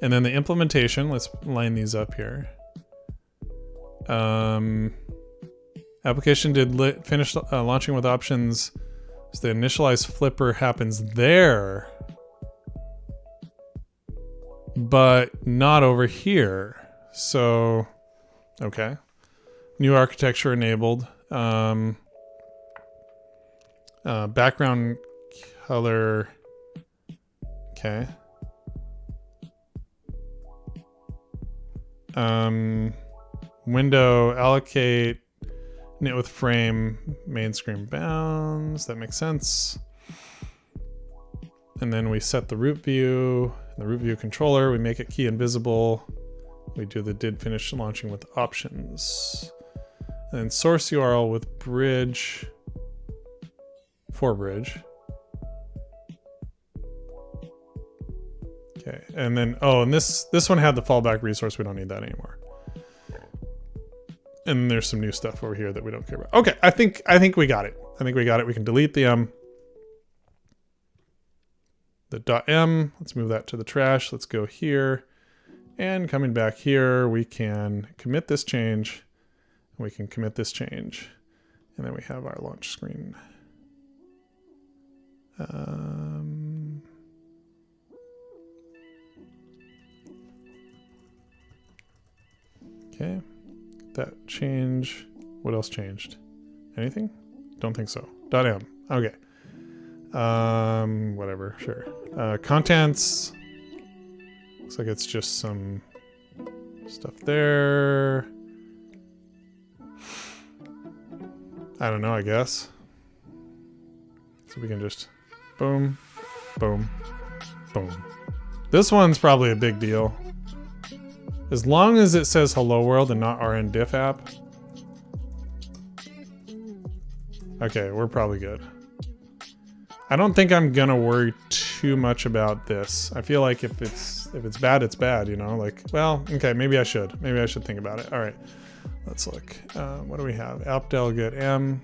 Speaker 1: And then the implementation, let's line these up here. Application did finish launching with options. So the initialize flipper happens there, but not over here. So, okay. New architecture enabled. Background color. Okay. Window allocate knit with frame main screen bounds. That makes sense. And then we set the root view, the root view controller. We make it key invisible. We do the did finish launching with options. And then source URL with bridge for bridge. Okay, Okay, and then, oh, and this one had the fallback resource. We don't need that anymore. And there's some new stuff over here that we don't care about. Okay, I think we got it. I think we got it. We can delete the .m. Let's move that to the trash. Let's go here. And coming back here, we can commit this change. We can commit this change. And then we have our launch screen. Okay. That change. What else changed? Anything? Don't think so. .m. Okay. Whatever. Sure. Contents. Looks like it's just some stuff there. I don't know, I guess. So we can just boom, boom, boom. This one's probably a big deal. As long as it says hello world and not rndiff app. Okay, we're probably good. I don't think I'm gonna worry too much about this. I feel like if it's bad, it's bad, you know? Like, well, okay, maybe I should. Maybe I should think about it. All right, let's look. What do we have? App delegate M.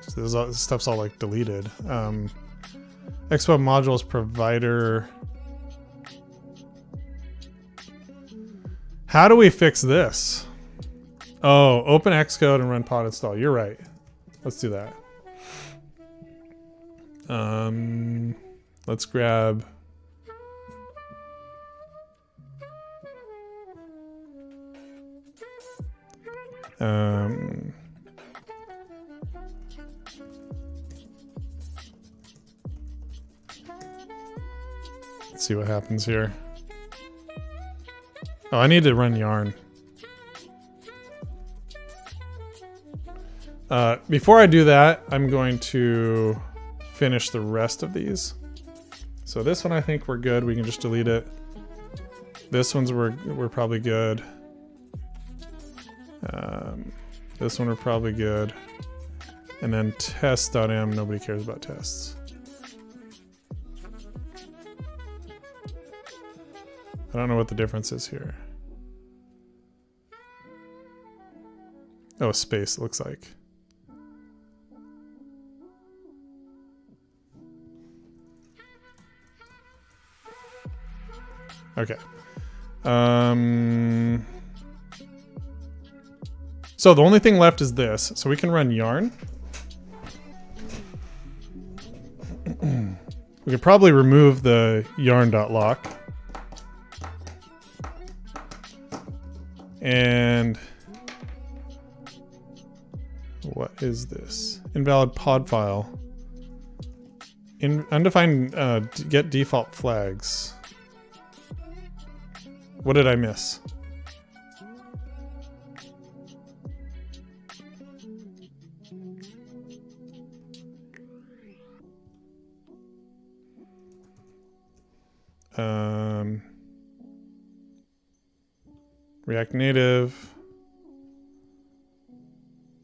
Speaker 1: So this stuff's all like deleted. Xweb modules provider. How do we fix this? Oh, open Xcode and run pod install. You're right. Let's do that. Let's grab. Let's see what happens here. Oh, I need to run yarn. Before I do that, I'm going to finish the rest of these. So this one I think we're good. We can just delete it. This one's we're probably good. This one we're probably good. And then test.m, nobody cares about tests. I don't know what the difference is here. Oh, space, it looks like. Okay. So the only thing left is this. So we can run yarn. We could probably remove the yarn.lock. And what is this? Invalid pod file. Undefined get default flags. What did I miss? React Native.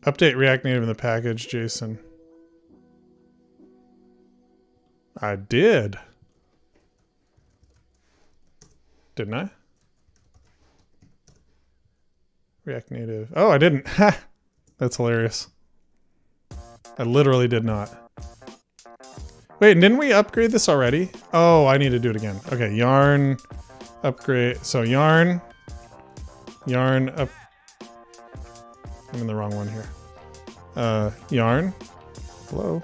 Speaker 1: Update React Native in the package, Jason. I did. Didn't I? React Native. Oh, I didn't. Ha! That's hilarious. I literally did not. Wait, didn't we upgrade this already? Oh, I need to do it again. Okay, yarn upgrade. So yarn up. I'm in the wrong one here. Yarn. Hello.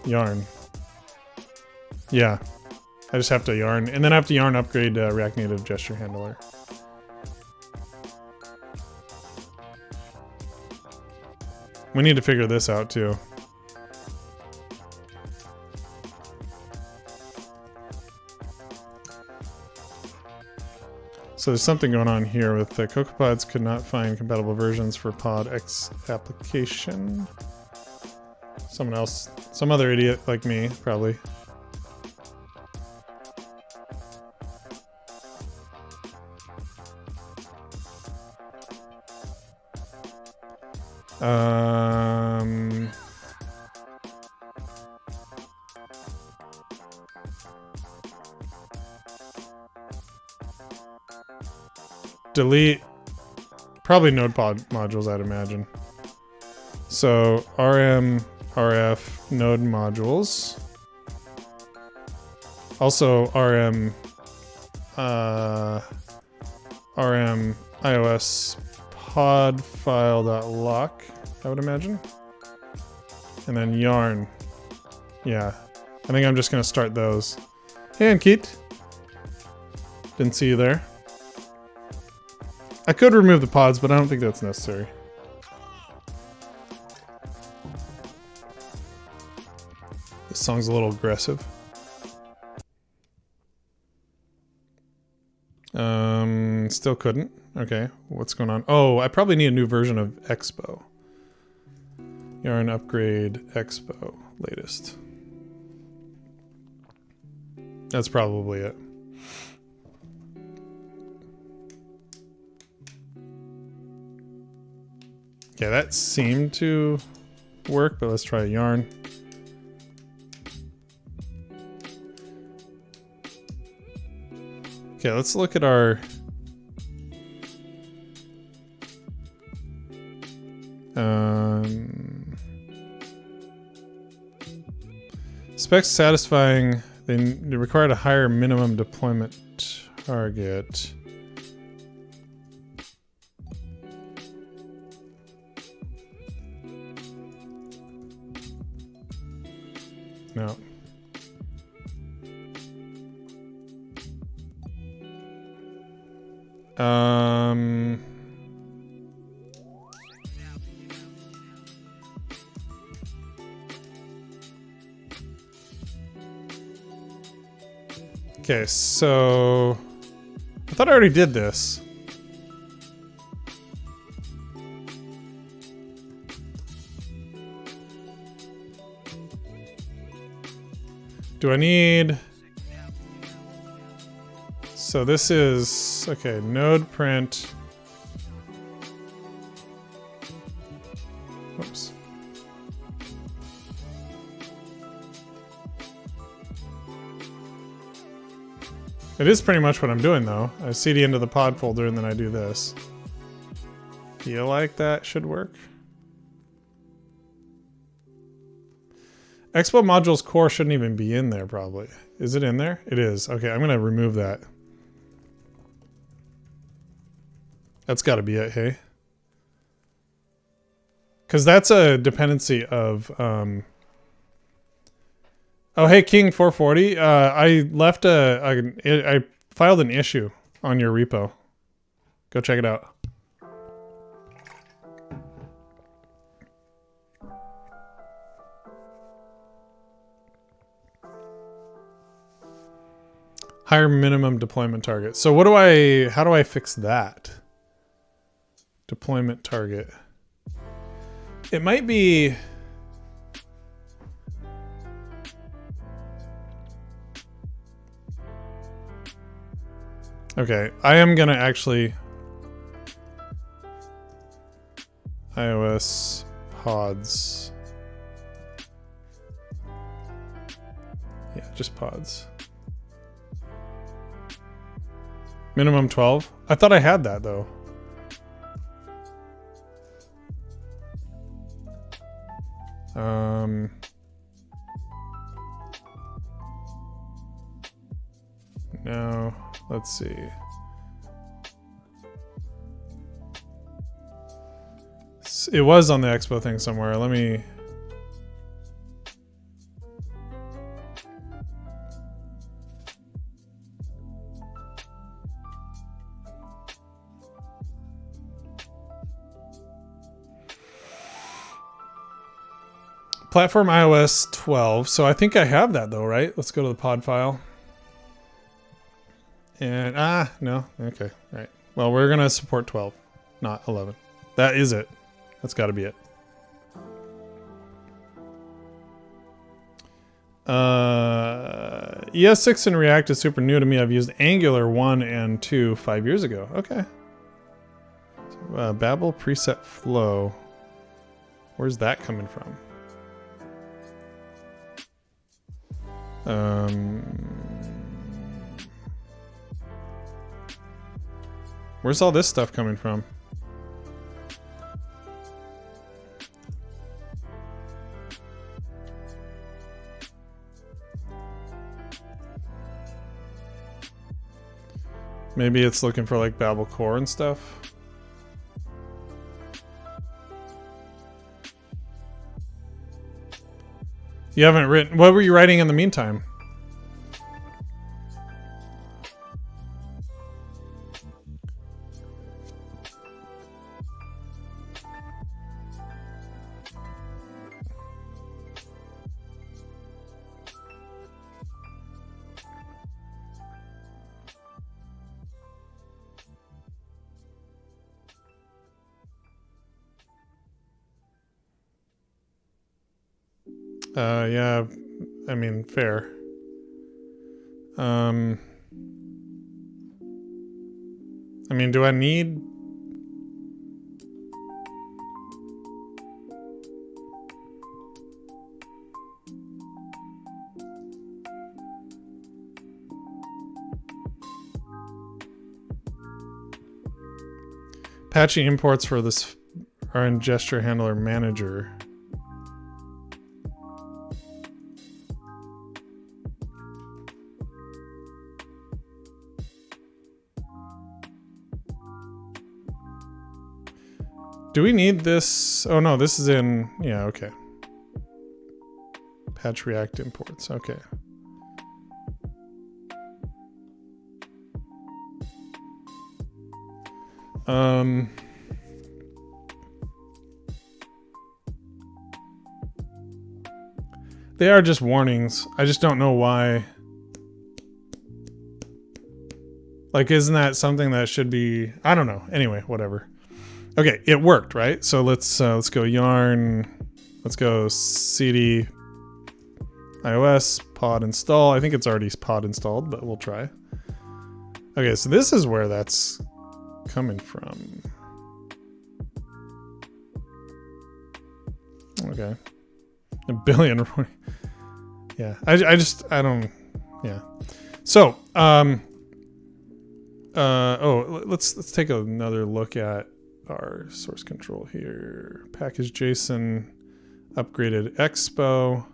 Speaker 1: Yarn. Yeah. I just have to yarn, and then I have to yarn upgrade React Native gesture handler. We need to figure this out too. So there's something going on here with the CocoaPods could not find compatible versions for Pod X application. Someone else, some other idiot like me, probably. delete probably node pod modules, I'd imagine. So rm rf node modules. Also rm rm iOS pod file.lock, I would imagine. And then yarn. Yeah. I think I'm just gonna start those. Hey, Ankit. Didn't see you there. I could remove the pods, but I don't think that's necessary. This song's a little aggressive. Still couldn't. Okay, what's going on? Oh, I probably need a new version of Expo. Yarn upgrade Expo latest. That's probably it. Yeah, that seemed to work, but let's try yarn. Okay, let's look at our specs satisfying. They required a higher minimum deployment target. No. Okay, so I thought I already did this. Do I need... So this is, okay, node print. Oops. It is pretty much what I'm doing though. I cd into the pod folder and then I do this. Feel like that should work. Expo modules core shouldn't even be in there probably. Is it in there? It is. Okay, I'm gonna remove that. That's gotta be it, hey? Because that's a dependency of oh, hey, King 440. I left I filed an issue on your repo. Go check it out. Higher minimum deployment target. So what do how do I fix that? Deployment target. It might be... Okay, I am gonna actually iOS pods. Yeah, just pods. Minimum 12? I thought I had that though. No, let's see. It was on the Expo thing somewhere. Let me... Platform iOS 12. So I think I have that though, right? Let's go to the pod file. And, no. Okay, right. Well, we're going to support 12, not 11. That is it. That's got to be it. ES6 and React is super new to me. I've used Angular 1 and 2 5 years ago. Okay. So, Babel preset flow. Where's that coming from? Where's all this stuff coming from? Maybe it's looking for like Babel core and stuff. You haven't written. What were you writing in the meantime? Yeah, I mean, fair. I mean, do I need... Apache imports for this are in gesture handler manager. Do we need this? Oh no, this is in, yeah, okay. Patch React imports, okay. They are just warnings. I just don't know why. Like, isn't that something that should be, I don't know. Anyway, whatever. Okay, it worked, right? So let's go yarn. Let's go cd iOS pod install. I think it's already pod installed, but we'll try. Okay, so this is where that's coming from. Okay, a billion. Yeah, I don't. Yeah. So let's take another look at our source control here. Package JSON, upgraded Expo,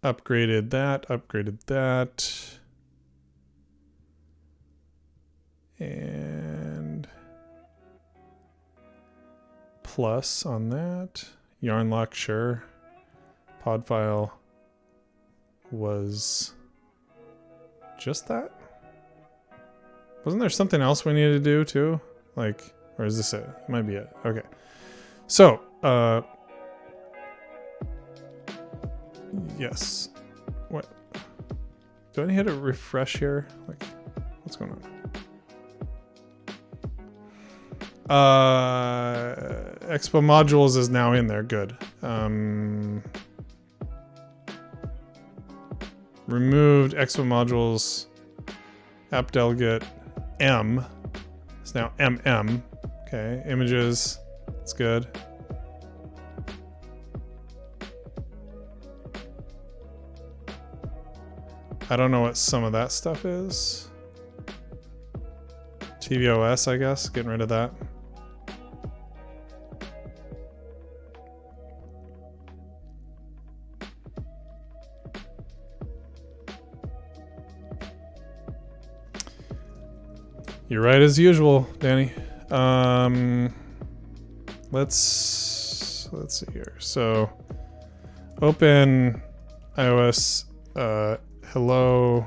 Speaker 1: upgraded that, and plus on that. Yarn lock, sure. Pod file was just that. Wasn't there something else we needed to do too? Like, or is this it? It might be it. Okay. So, yes. What? Do I need to refresh here? Like, what's going on? Expo modules is now in there. Good. Removed Expo modules. App delegate. M. It's now MM. Okay, images. That's good. I don't know what some of that stuff is. tvOS, I guess. Getting rid of that. You're right as usual, Danny. Let's see here. So open iOS hello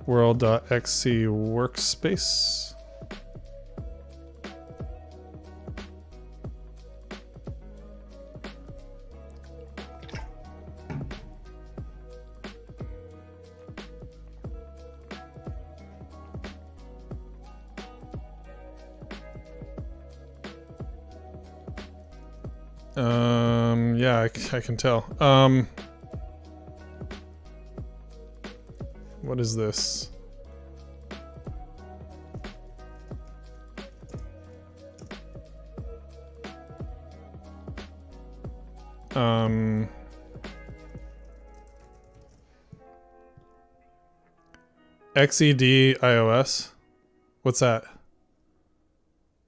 Speaker 1: world.xc workspace. Yeah, I can tell. What is this? XED iOS. What's that?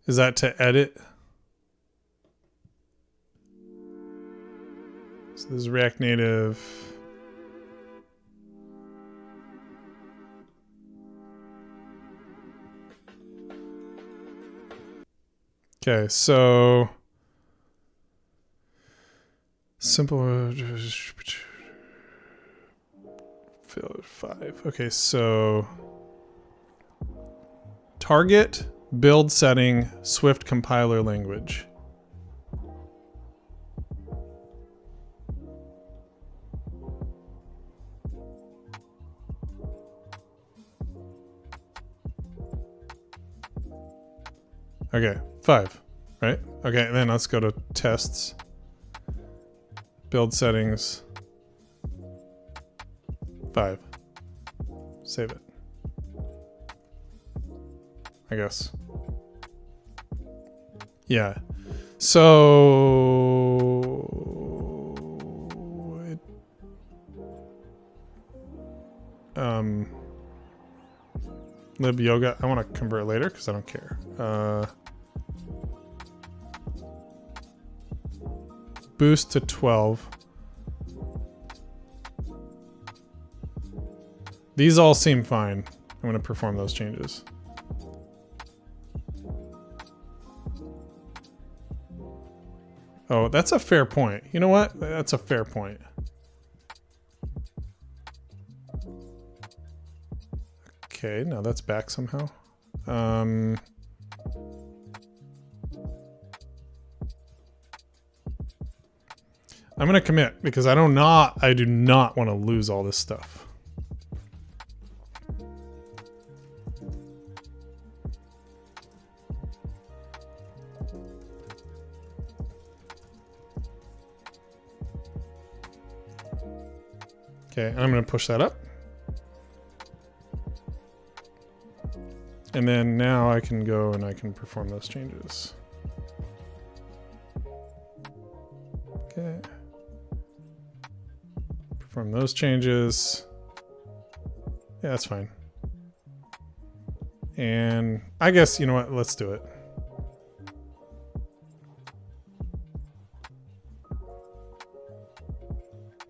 Speaker 1: Is that to edit? So this is React Native. Okay, so simple fill 5. Okay, so target build setting Swift compiler language. Okay, 5, right? Okay, and then let's go to tests. Build settings. 5. Save it. I guess. Yeah. So lib yoga. I want to convert later because I don't care. Boost to 12. These all seem fine. I'm going to perform those changes. Oh, that's a fair point. You know what? That's a fair point. Okay, now that's back somehow. I'm going to commit because I do not want to lose all this stuff. Okay, I'm going to push that up. And then now I can go and I can perform those changes. Okay. Perform those changes. Yeah, that's fine. And I guess, you know what, let's do it.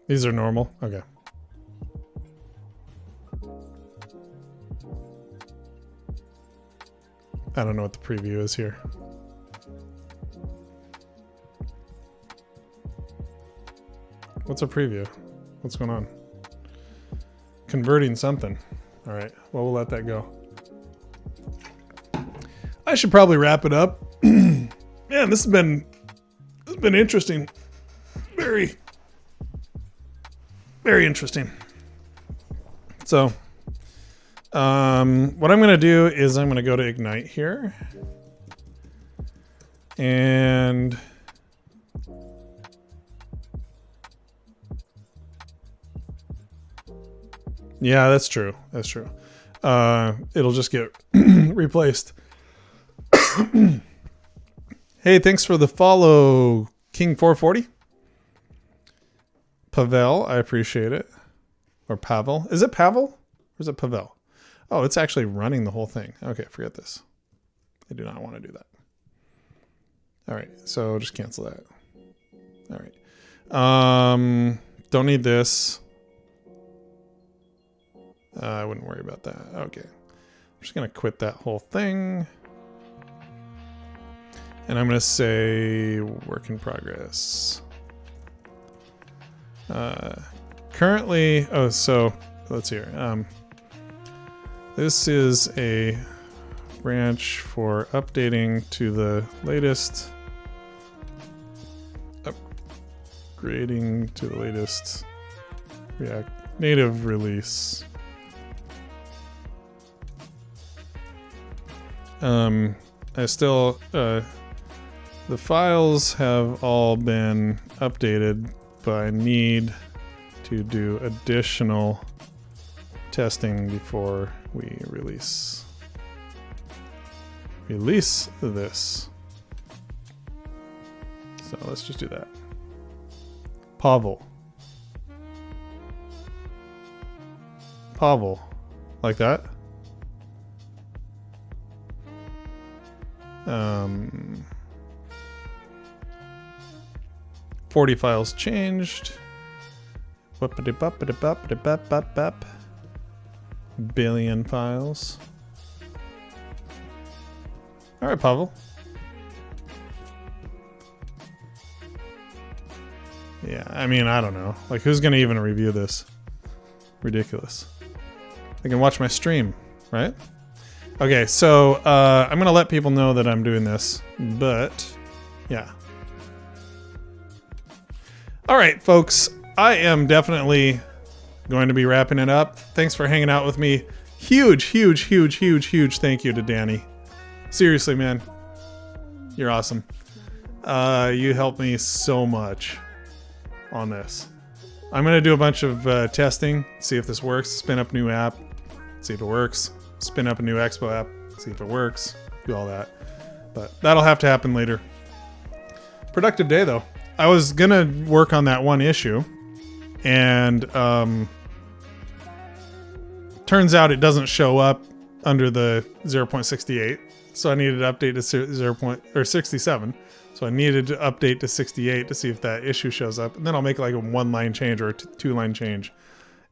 Speaker 1: These are normal? Okay. I don't know what the preview is here. What's a preview? What's going on? Converting something. All right, well, we'll let that go. I should probably wrap it up. Man, this has been interesting. Very, very interesting. So, what I'm going to do is I'm going to go to Ignite here. And yeah, that's true. That's true. It'll just get replaced. Hey, thanks for the follow, King440. Pavel, I appreciate it. Or Pavel. Is it Pavel? Or is it Pavel? Oh, it's actually running the whole thing. Okay, forget this. I do not want to do that. All right, so just cancel that. All right. Don't need this. I wouldn't worry about that. Okay. I'm just going to quit that whole thing. And I'm going to say work in progress. Currently, oh, so let's see here. This is a branch for updating to the latest, upgrading to the latest React Native release. I still, the files have all been updated, but I need to do additional testing before we release this. So let's just do that. Pavel, like that. 40 files changed. Billion files. All right, Pavel. Yeah, I mean, I don't know. Like, who's going to even review this? Ridiculous. They can watch my stream, right? Okay, so I'm going to let people know that I'm doing this, but yeah. All right, folks. I am definitely going to be wrapping it up. Thanks for hanging out with me. Huge thank you to Danny. Seriously, man. You're awesome. You helped me so much on this. I'm going to do a bunch of testing, see if this works. Spin up a new app, see if it works. Spin up a new Expo app, see if it works. Do all that. But that'll have to happen later. Productive day, though. I was going to work on that one issue, and turns out it doesn't show up under the 0.68. So I needed to update to 67. So I needed to update to 68 to see if that issue shows up. And then I'll make like a 1-line change or a 2-line change,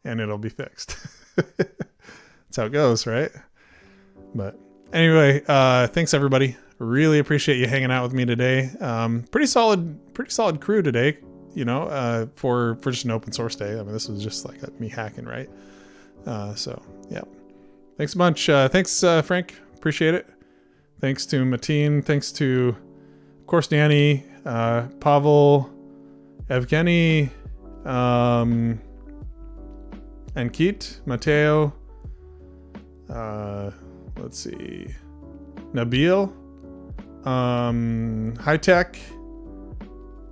Speaker 1: and it'll be fixed. That's how it goes, right? But anyway, thanks everybody. Really appreciate you hanging out with me today. Pretty solid crew today, you know, for just an open source day. I mean, this was just like me hacking, right? So yeah, thanks a bunch. Thanks, Frank. Appreciate it. Thanks to Mateen. Thanks to, of course, Danny, Pavel, Evgeny, and Keat, Mateo. Let's see, Nabil, High Tech.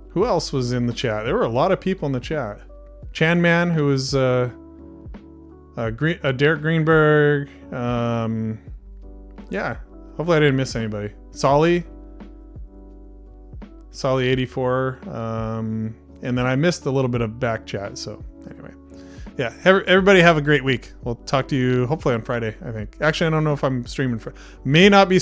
Speaker 1: Who else was in the chat? There were a lot of people in the chat. Chan Man, who was Derek Greenberg. Yeah, hopefully I didn't miss anybody. Solly 84. And then I missed a little bit of back chat. So anyway, yeah, everybody have a great week. We'll talk to you hopefully on Friday, I think. Actually, I don't know if I'm streaming. May not be